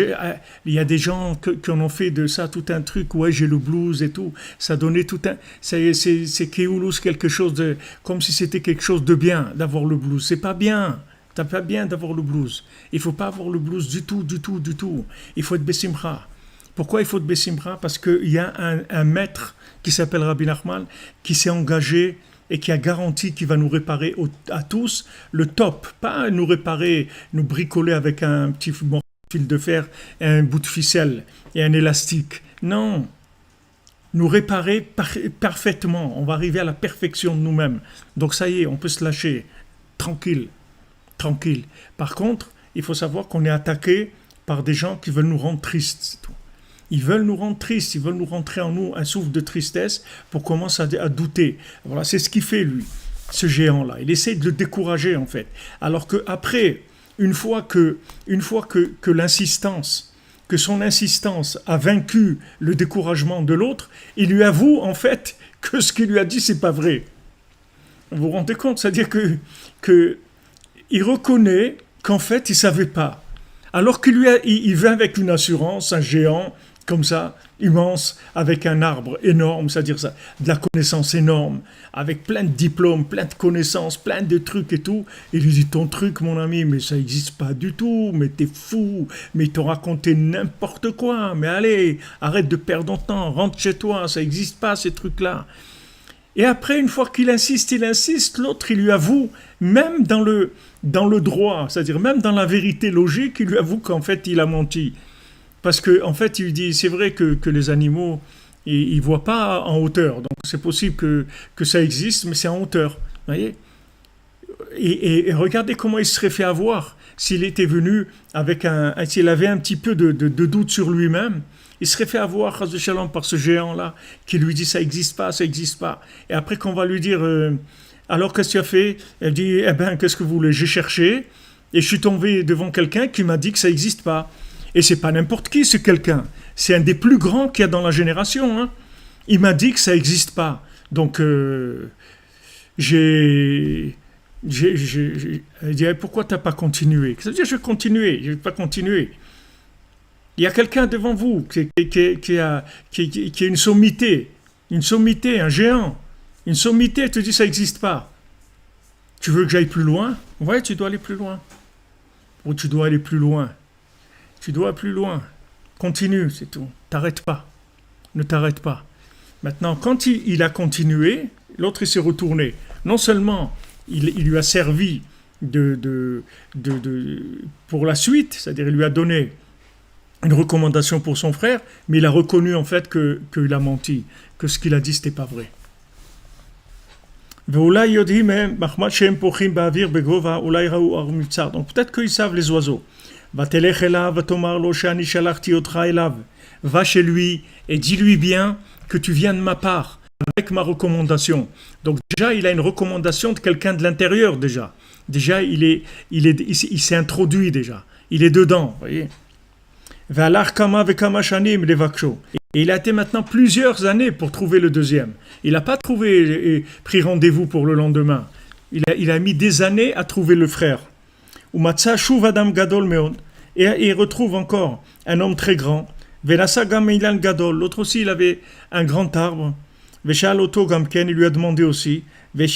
y a des gens qui en ont fait de ça tout un truc, ouais, j'ai le blues et tout. Ça donnait tout un. C'est Kéoulous, quelque chose de. Comme si c'était quelque chose de bien d'avoir le blues. C'est pas bien. C'est pas bien d'avoir le blues. Il ne faut pas avoir le blues du tout, du tout, du tout. Il faut être Bessimcha. Pourquoi il faut être Bessimcha? Parce qu'il y a un maître qui s'appelle Rabbi Nachman qui s'est engagé et qui a garanti qu'il va nous réparer à tous le top. Pas nous réparer, nous bricoler avec un petit fil de fer, et un bout de ficelle et un élastique. Non, nous réparer parfaitement. On va arriver à la perfection de nous-mêmes. Donc ça y est, on peut se lâcher. Tranquille. Tranquille. Par contre, il faut savoir qu'on est attaqué par des gens qui veulent nous rendre tristes. C'est tout. Ils veulent nous rendre tristes, ils veulent nous rentrer en nous un souffle de tristesse pour commencer à douter. Voilà, c'est ce qu'il fait, lui, ce géant-là. Il essaie de le décourager, en fait. Alors qu'après, une fois que l'insistance, que son insistance a vaincu le découragement de l'autre, il lui avoue, en fait, que ce qu'il lui a dit, c'est pas vrai. Vous vous rendez compte? C'est-à-dire que il reconnaît qu'en fait, il savait pas. Alors qu'il il vient avec une assurance, un géant, comme ça, immense, avec un arbre énorme, c'est-à-dire ça, de la connaissance énorme, avec plein de diplômes, plein de connaissances, plein de trucs et tout. Il lui dit, ton truc, mon ami, mais ça n'existe pas du tout, mais t'es fou, mais ils t'ont raconté n'importe quoi, mais allez, arrête de perdre ton temps, rentre chez toi, ça n'existe pas, ces trucs-là. Et après, une fois qu'il insiste, l'autre, il lui avoue, même dans le droit, c'est-à-dire même dans la vérité logique, il lui avoue qu'en fait, il a menti. Parce qu'en fait, il dit, c'est vrai que les animaux, ils ne voient pas en hauteur. Donc, c'est possible que ça existe, mais c'est en hauteur. Vous voyez? Et regardez comment il se serait fait avoir s'il était venu avec s'il avait un petit peu de doute sur lui-même. Il serait fait avoir, Chas v'Shalom, par ce géant-là, qui lui dit, ça n'existe pas, ça n'existe pas. Et après qu'on va lui dire, alors qu'est-ce que tu as fait? Elle dit, eh bien, qu'est-ce que vous voulez? J'ai cherché, et je suis tombé devant quelqu'un qui m'a dit que ça n'existe pas. Et c'est pas n'importe qui, ce quelqu'un. C'est un des plus grands qu'il y a dans la génération. Hein. Il m'a dit que ça n'existe pas. Donc, j'ai dit, pourquoi tu n'as pas continué? Ça veut dire, je vais continuer. Je ne vais pas continuer. Il y a quelqu'un devant vous qui a une sommité, un géant. Une sommité, te dit, ça n'existe pas. Tu veux que j'aille plus loin? Ouais, tu dois aller plus loin. Ou tu dois aller plus loin. Tu dois aller plus loin. Continue, c'est tout. T'arrête pas. Ne t'arrête pas. Maintenant, quand il a continué, l'autre il s'est retourné. Non seulement il lui a servi pour la suite, c'est-à-dire il lui a donné une recommandation pour son frère, mais il a reconnu en fait qu'il a menti, que ce qu'il a dit c'était pas vrai. Donc peut-être qu'ils savent les oiseaux. Va chez lui et dis-lui bien que tu viens de ma part avec ma recommandation. Donc déjà il a une recommandation de quelqu'un de l'intérieur déjà. Déjà il s'est introduit déjà. Il est dedans, vous voyez. Et il a été maintenant plusieurs années pour trouver le deuxième. Il n'a pas pris rendez-vous pour le lendemain. Il a mis des années à trouver le frère. Et il retrouve encore un homme très grand. L'autre aussi, il avait un grand arbre. Il lui a demandé aussi. Il lui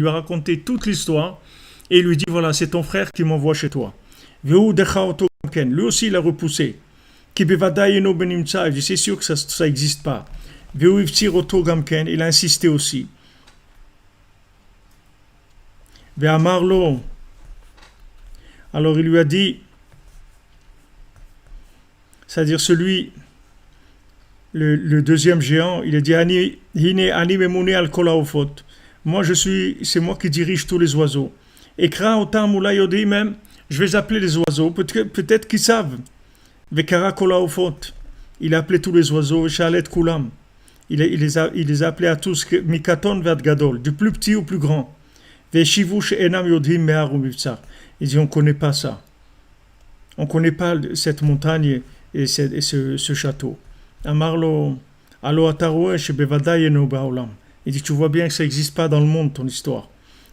a raconté toute l'histoire. Et il lui dit, voilà, c'est ton frère qui m'envoie chez toi. Lui aussi, il a repoussé. Il dit, c'est sûr que ça n'existe pas. Il a insisté aussi. Alors il lui a dit, c'est-à-dire celui, le deuxième géant, il a dit Hine ani memune al kol haofot. Moi c'est moi qui dirige tous les oiseaux. Ekra otam ulai yodi même, je vais appeler les oiseaux, peut-être qu'ils savent. Vekara kol haofot. Il a appelé tous les oiseaux, Shalet kulam. Il les a appelés à tous, Mikaton vers Gadol, du plus petit au plus grand. Veshivu she'enam yodim me'ar u'mivtsar. Il dit on ne connaît pas ça. On ne connaît pas cette montagne et ce château. Amarlo, alo ataroe shebevadai eno ba'olam. Il dit tu vois bien que ça n'existe pas dans le monde ton histoire.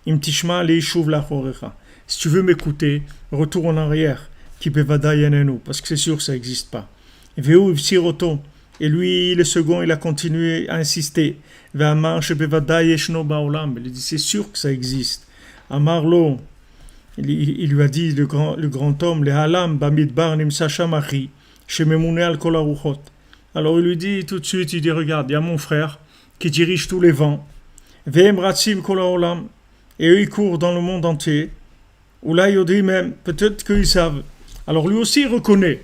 Im tishma leishuv lachorecha. Si tu veux m'écouter, retourne en arrière. Ki bevadai enenu, parce que c'est sûr que ça n'existe pas. Veu ivsiroto. Et lui, le second, il a continué à insister. Ve'amar shebevadai yeshno ba'olam. Il dit c'est sûr que ça existe. Amarlo. Il lui a dit, le grand homme, les halam bamidbar nimsa shamachi shememune al kol haruchot. Alors il lui dit tout de suite, il dit regarde, il y a mon frère qui dirige tous les vents. Ve'em ratzim kol haolam. Et eux ils courent dans le monde entier. Oulai yodi même, peut-être qu'ils savent. Alors lui aussi il reconnaît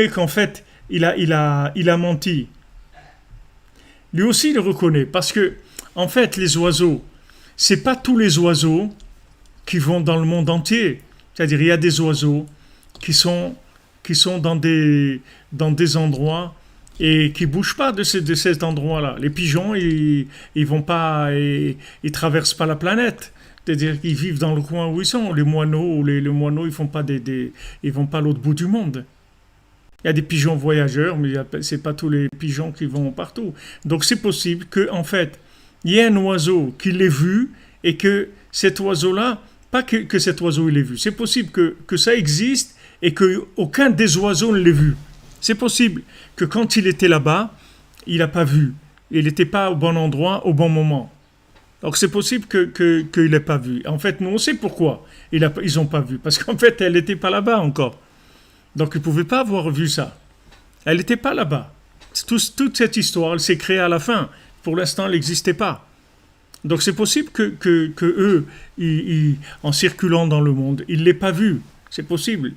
qu'en fait il a menti. Lui aussi il le reconnaît parce que en fait les oiseaux, c'est pas tous les oiseaux qui vont dans le monde entier. C'est-à-dire, il y a des oiseaux qui sont dans des endroits et qui ne bougent pas de cet endroit-là. Les pigeons, ils vont pas, ils traversent pas la planète. C'est-à-dire qu'ils vivent dans le coin où ils sont. Les moineaux, les moineaux, ils vont pas à l'autre bout du monde. Il y a des pigeons voyageurs, mais c'est pas tous les pigeons qui vont partout. Donc, c'est possible qu'en fait, il y ait un oiseau qui l'ait vu et que cet oiseau-là, pas que cet oiseau il l'ait vu. C'est possible que ça existe et qu'aucun des oiseaux ne l'ait vu. C'est possible que quand il était là-bas, il n'a pas vu. Il n'était pas au bon endroit, au bon moment. Donc c'est possible qu'il n'ait pas vu. En fait, nous on sait pourquoi ils n'ont pas vu. Parce qu'en fait, elle n'était pas là-bas encore. Donc ils ne pouvaient pas avoir vu ça. Elle n'était pas là-bas. Toute cette histoire, elle s'est créée à la fin. Pour l'instant, elle n'existait pas. Donc c'est possible que eux, en circulant dans le monde, ils ne l'aient pas vu. C'est possible.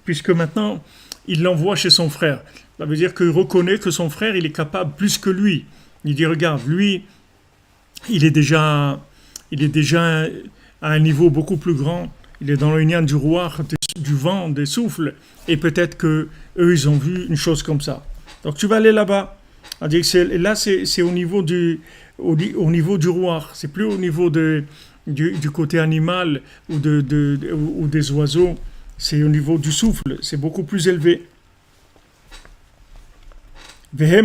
Puisque maintenant, il l'envoie chez son frère. Ça veut dire qu'il reconnaît que son frère, il est capable plus que lui. Il dit, regarde, lui, il est déjà à un niveau beaucoup plus grand. Il est dans le lien du roi, du vent, des souffles. Et peut-être que eux, ils ont vu une chose comme ça. Donc tu vas aller là-bas. Là, c'est au niveau du roi. C'est plus au niveau du côté animal ou des oiseaux. C'est au niveau du souffle. C'est beaucoup plus élevé. Et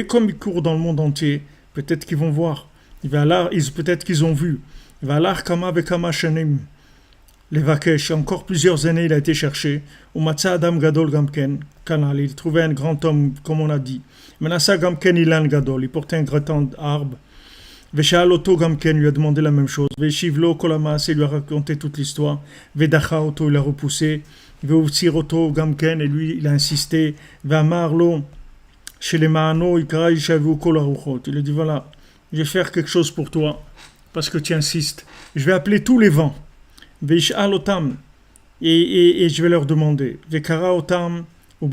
comme ils courent dans le monde entier, peut-être qu'ils vont voir. Peut-être qu'ils ont vu. Encore plusieurs années, il a été cherché. Il trouvait un grand homme, comme on a dit. Il portait un grand arbre. Il lui a demandé la même chose. Il lui a raconté toute l'histoire. Il l'a repoussé. Et lui, il a insisté. Il a dit voilà, je vais faire quelque chose pour toi parce que tu insistes. Je vais appeler tous les vents. Et je vais leur demander. Il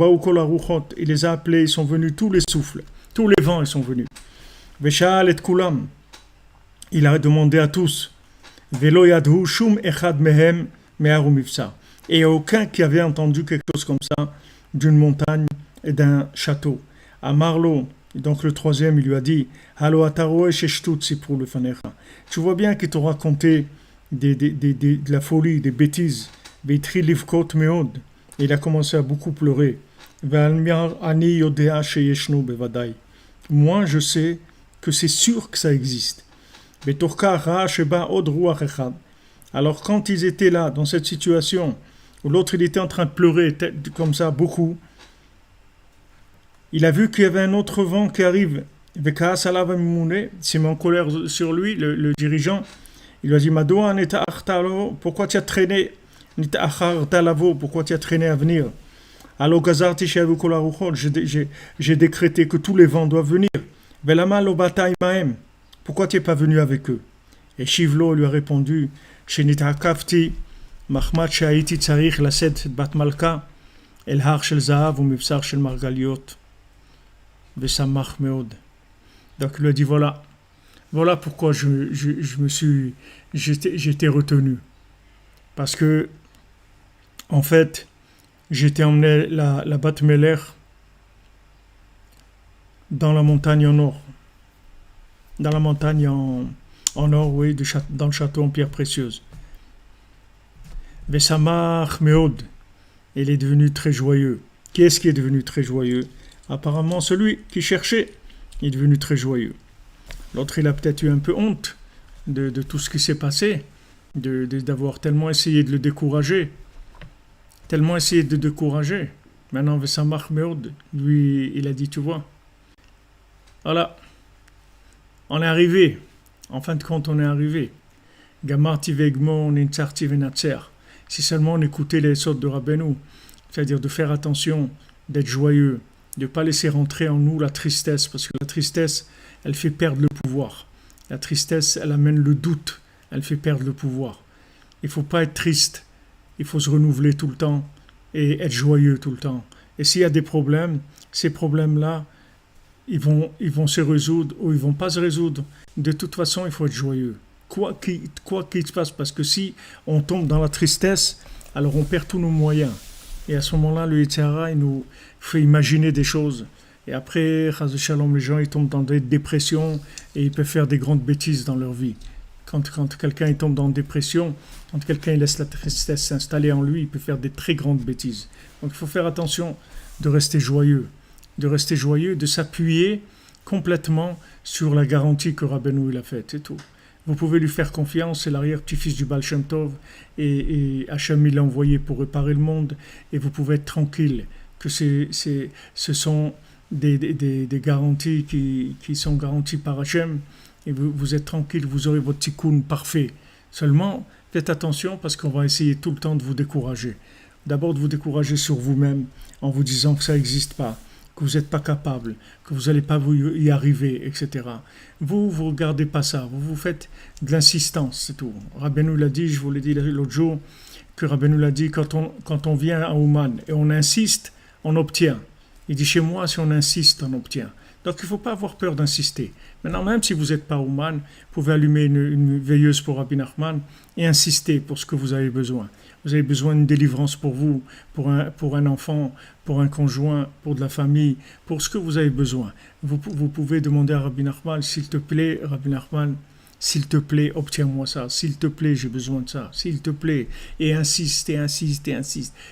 les a appelés, ils sont venus tous les souffles. Tous les vents, ils sont venus. Il a demandé à tous. Et il n'y a aucun qui avait entendu quelque chose comme ça d'une montagne et d'un château. À Marlo, donc le troisième, il lui a dit tu vois bien qu'il t'a raconté de la folie, des bêtises. Et il a commencé à beaucoup pleurer. Moi, je sais que c'est sûr que ça existe. Alors quand ils étaient là, dans cette situation, où l'autre il était en train de pleurer comme ça, beaucoup, il a vu qu'il y avait un autre vent qui arrive. Il s'est mis en colère sur lui, le dirigeant. Il lui a dit, pourquoi tu as traîné? Pourquoi tu as traîné à venir? J'ai décrété que tous les vents doivent venir. Pourquoi tu n'es pas venu avec eux? Et Shivlo lui a répondu, מחמד שהייתי צריך לשאת את בת מלכה אל הר של זהב ומבשר של מרגליות, ושמח מאוד. Donc il lui a dit voilà pourquoi j'étais retenu. Parce que, en fait, j'étais emmené la Bat Meler dans la montagne en or. Dans la montagne en or, oui, dans le château en pierre précieuse. Vesamach Meod, il est devenu très joyeux. Qui est-ce qui est devenu très joyeux? Apparemment, celui qui cherchait est devenu très joyeux. L'autre, il a peut-être eu un peu honte de tout ce qui s'est passé, d'avoir tellement essayé de le décourager. Maintenant, Vesamach Meod, lui, il a dit, tu vois, voilà, on est arrivé. En fin de compte, on est arrivé. Gamarti vegmo nintzarti venatzer. Si seulement on écoutait les sortes de Rabbeinu, c'est-à-dire de faire attention, d'être joyeux, de ne pas laisser rentrer en nous la tristesse, parce que la tristesse, elle fait perdre le pouvoir. La tristesse, elle amène le doute, elle fait perdre le pouvoir. Il ne faut pas être triste, il faut se renouveler tout le temps et être joyeux tout le temps. Et s'il y a des problèmes, ces problèmes-là, ils vont se résoudre ou ils ne vont pas se résoudre. De toute façon, il faut être joyeux. Quoi qu'il se passe, parce que si on tombe dans la tristesse, alors on perd tous nos moyens. Et à ce moment-là, le Yitzhara, il nous fait imaginer des choses. Et après, Chas Shalom, les gens ils tombent dans des dépressions et ils peuvent faire des grandes bêtises dans leur vie. Quand quelqu'un il tombe dans une dépression, quand quelqu'un il laisse la tristesse s'installer en lui, il peut faire des très grandes bêtises. Donc il faut faire attention de rester joyeux, de s'appuyer complètement sur la garantie que Rabbeinu il a faite, c'est tout. Vous pouvez lui faire confiance, c'est l'arrière-petit-fils du Baal Shem Tov, et Hachem il l'a envoyé pour réparer le monde, et vous pouvez être tranquille que ce sont des garanties qui sont garanties par Hachem, et vous êtes tranquille, vous aurez votre tikkun parfait. Seulement, faites attention parce qu'on va essayer tout le temps de vous décourager. D'abord de vous décourager sur vous-même, en vous disant que ça n'existe pas, que vous n'êtes pas capable, que vous n'allez pas y arriver, etc. Vous ne regardez pas ça, vous faites de l'insistance, c'est tout. Rabbeinu l'a dit, je vous l'ai dit l'autre jour, que Rabbeinu l'a dit, quand on vient à Ouman et on insiste, on obtient. Il dit, chez moi, si on insiste, on obtient. Donc il ne faut pas avoir peur d'insister. Maintenant, même si vous n'êtes pas Ouman, vous pouvez allumer une veilleuse pour Rabbi Nachman et insister pour ce que vous avez besoin. Vous avez besoin d'une délivrance pour vous, pour un enfant, pour un conjoint, pour de la famille, pour ce que vous avez besoin. Vous pouvez demander à Rabbi Nachman, s'il te plaît, Rabbi Nachman, s'il te plaît, obtiens-moi ça. S'il te plaît, j'ai besoin de ça. S'il te plaît. Et insiste.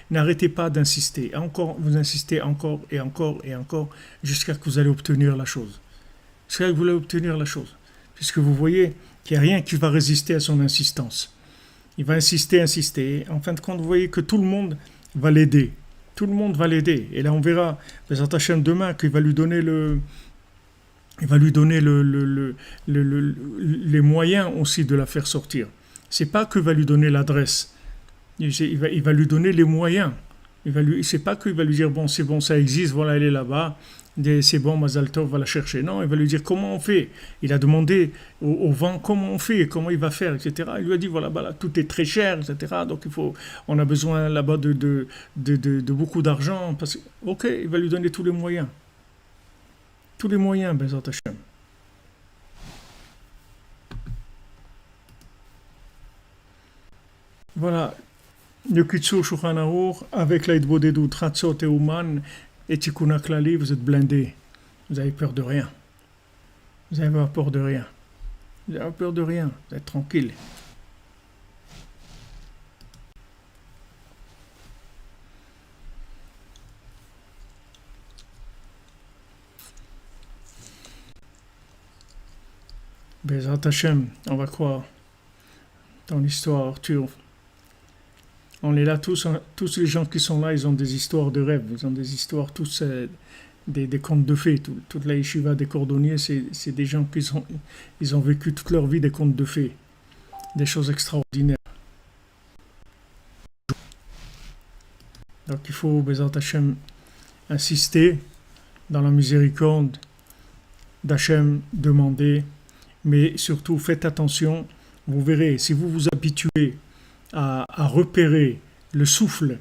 N'arrêtez pas d'insister. Vous insistez encore, jusqu'à ce que vous allez obtenir la chose. Puisque vous voyez qu'il n'y a rien qui va résister à son insistance. Il va insister. En fin de compte, vous voyez que tout le monde va l'aider. Et là, on verra, les Hachem demain, qu'il va lui donner les moyens aussi de la faire sortir. C'est pas qu'il va lui donner l'adresse. Il va lui donner les moyens. C'est pas qu'il va lui dire, bon, c'est bon, ça existe, voilà, elle est là-bas. C'est bon, Mazal Tov va la chercher. Non, il va lui dire comment on fait. Il a demandé au vent comment on fait, comment il va faire, etc. Il lui a dit voilà, tout est très cher, etc. Donc on a besoin là-bas de beaucoup d'argent. Ok, il va lui donner tous les moyens. Bezat Hashem. Voilà. Le Kitsur Shulchan Aruch avec la Hitbodedut Tratzot et Ouman et Tikkun HaKlali, vous êtes blindés. Vous avez peur de rien. Vous n'avez pas peur de rien. Vous êtes tranquille. Bezat Hashem, on va croire dans l'histoire, Arthur. On est là, tous les gens qui sont là, ils ont des histoires de rêves, ils ont des histoires, tous des contes de fées. Toute la yeshiva des cordonniers, c'est des gens ils ont vécu toute leur vie des contes de fées, des choses extraordinaires. Donc il faut, Bezat Hashem, insister dans la miséricorde d'Hachem, demander, mais surtout faites attention, vous verrez, si vous vous habituez à repérer le souffle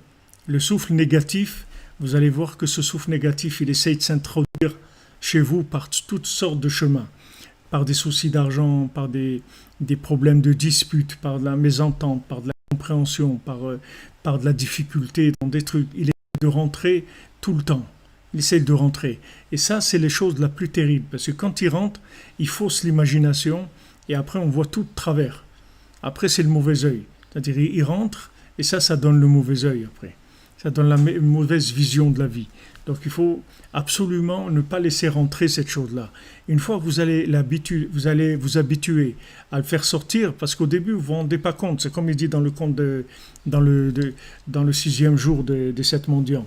négatif, vous allez voir que ce souffle négatif, il essaye de s'introduire chez vous par toutes sortes de chemins, par des soucis d'argent, par des problèmes de dispute, par de la mésentente, par de la compréhension, par de la difficulté dans des trucs. Il essaie de rentrer tout le temps. Il essaie de rentrer. Et ça, c'est les choses la plus terribles. Parce que quand il rentre, il fausse l'imagination et après, on voit tout de travers. Après, c'est le mauvais œil. C'est-à-dire, il rentre et ça donne le mauvais œil après. Ça donne la mauvaise vision de la vie. Donc, il faut absolument ne pas laisser rentrer cette chose-là. Une fois que vous allez vous habituer à le faire sortir, parce qu'au début, vous ne vous rendez pas compte. C'est comme il dit dans le conte dans le 6e jour des 7 mendiants.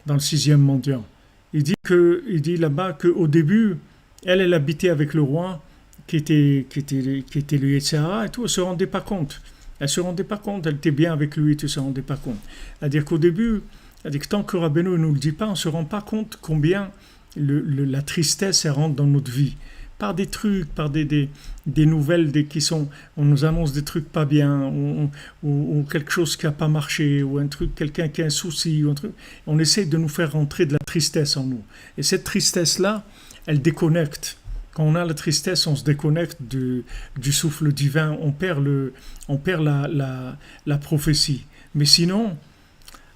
Dans le 6e mendiant. Il dit là-bas qu'au début, elle habitait avec le roi, qui était le Yetzirah et tout, elle ne se rendait pas compte. Elle se rendait pas compte, elle était bien avec lui, tu ne se rendais pas compte. C'est-à-dire qu'au début, c'est-à-dire que tant que Rabbeinu ne nous le dit pas, on ne se rend pas compte combien la tristesse elle rentre dans notre vie. Par des trucs, par des nouvelles on nous annonce des trucs pas bien, ou quelque chose qui n'a pas marché, ou un truc, quelqu'un qui a un souci, ou un truc. On essaie de nous faire rentrer de la tristesse en nous. Et cette tristesse-là, elle déconnecte. Quand on a la tristesse, on se déconnecte du souffle divin, on perd la prophétie. Mais sinon,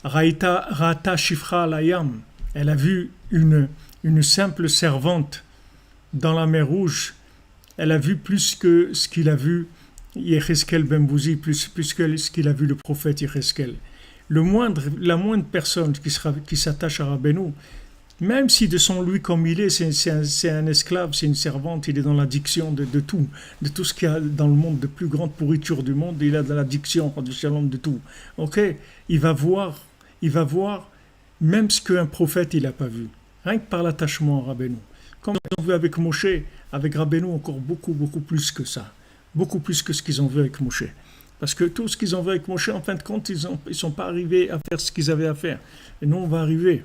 Rata Shifra Layam, elle a vu une simple servante dans la mer Rouge, elle a vu plus que ce qu'il a vu Yecheskel Ben Bouzi, plus que ce qu'il a vu le prophète Yecheskel. La moindre personne qui s'attache à Rabbeinu, même si de son lui comme il est, c'est un esclave, c'est une servante, il est dans l'addiction de tout ce qu'il y a dans le monde, de plus grande pourriture du monde, il a de l'addiction, de tout. Ok, il va voir même ce qu'un prophète il n'a pas vu, rien que par l'attachement à Rabbeinu. Comme ils ont vu avec Moshe, avec Rabbeinu encore beaucoup plus que ça, beaucoup plus que ce qu'ils ont vu avec Moshe. Parce que tout ce qu'ils ont vu avec Moshe, en fin de compte, ils sont pas arrivés à faire ce qu'ils avaient à faire. Et nous, on va arriver.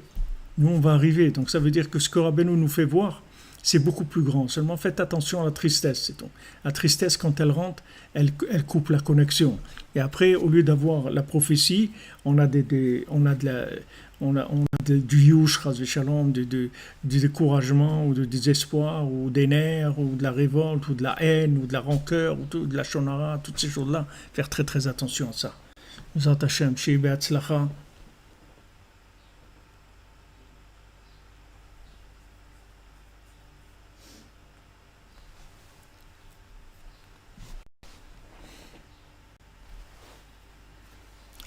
Donc ça veut dire que ce que Rabbeinu nous fait voir, c'est beaucoup plus grand. Seulement faites attention à la tristesse, c'est tout. La tristesse, quand elle rentre, elle coupe la connexion. Et après, au lieu d'avoir la prophétie, on a du yush, du découragement, ou du désespoir, ou des nerfs, ou de la révolte, ou de la haine, ou de la rancœur, ou de la shonara, toutes ces choses-là. Faire très très attention à ça. Nous attachons, Shei Be'atzlacha.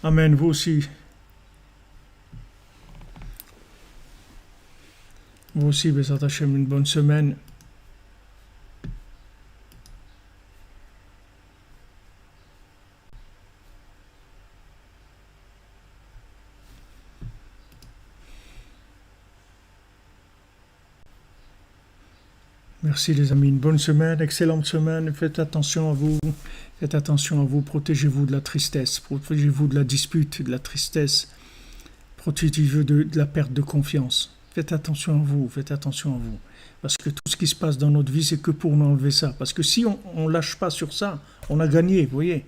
Amen, vous aussi. Vous aussi, Bezat Hashem, une bonne semaine. Merci les amis, une bonne semaine, excellente semaine. Faites attention à vous, protégez-vous de la tristesse, protégez-vous de la dispute, de la tristesse, protégez-vous de la perte de confiance. Faites attention à vous. Parce que tout ce qui se passe dans notre vie, c'est que pour nous enlever ça. Parce que si on ne lâche pas sur ça, on a gagné, vous voyez.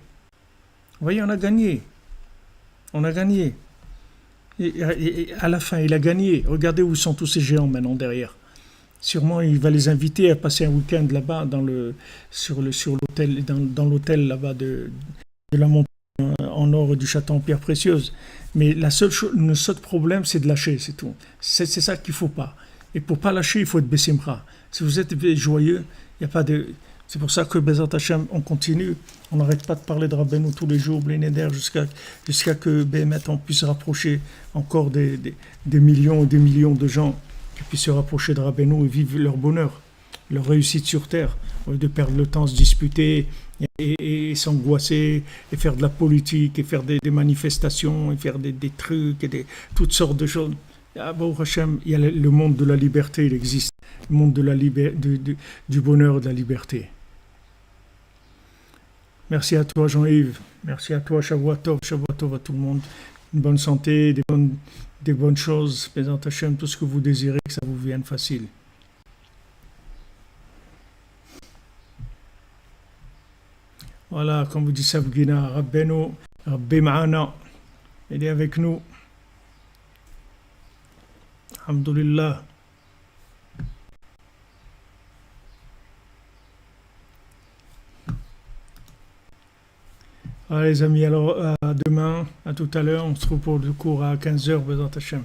Vous voyez, on a gagné. Et à la fin, il a gagné. Regardez où sont tous ces géants maintenant derrière. Sûrement, il va les inviter à passer un week-end là-bas sur l'hôtel, dans l'hôtel là-bas de la montagne en or du château en pierre précieuse. Mais le seul problème, c'est de lâcher, c'est tout. C'est ça qu'il ne faut pas. Et pour ne pas lâcher, il faut être bessimra. Si vous êtes joyeux, il n'y a pas de... C'est pour ça que Bezat Hashem, on continue. On n'arrête pas de parler de Rabbeinu tous les jours, Blénéder, jusqu'à que Béhémet, on puisse rapprocher encore des millions et des millions de gens qui puissent se rapprocher de Rabbeinu et vivre leur bonheur, leur réussite sur terre, au lieu de perdre le temps, se disputer et s'angoisser, et faire de la politique, et faire des manifestations, et faire des trucs, et toutes sortes de choses. Ah, bon, Hachem, il y a le monde de la liberté, il existe. Le monde du bonheur et de la liberté. Merci à toi, Jean-Yves. Merci à toi, Shavua Tov à tout le monde. Une bonne santé, des bonnes choses. Bézat Hashem, tout ce que vous désirez, que ça vous vienne facile. Voilà, comme vous dit Savgina, Rabbeinu, Rabbi Ma'ana, il est avec nous. Alhamdulillah. Voilà les amis, alors à demain, à tout à l'heure, on se retrouve pour le cours à 15h, Bezat Hashem.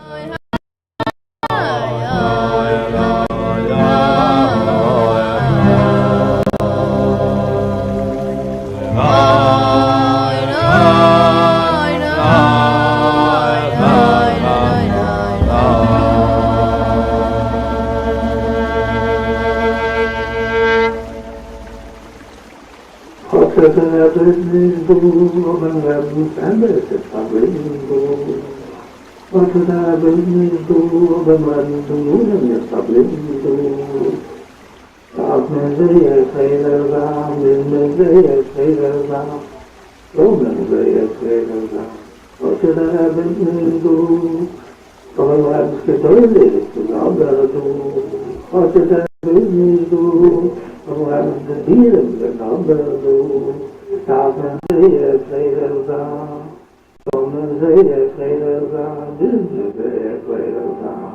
Thank you.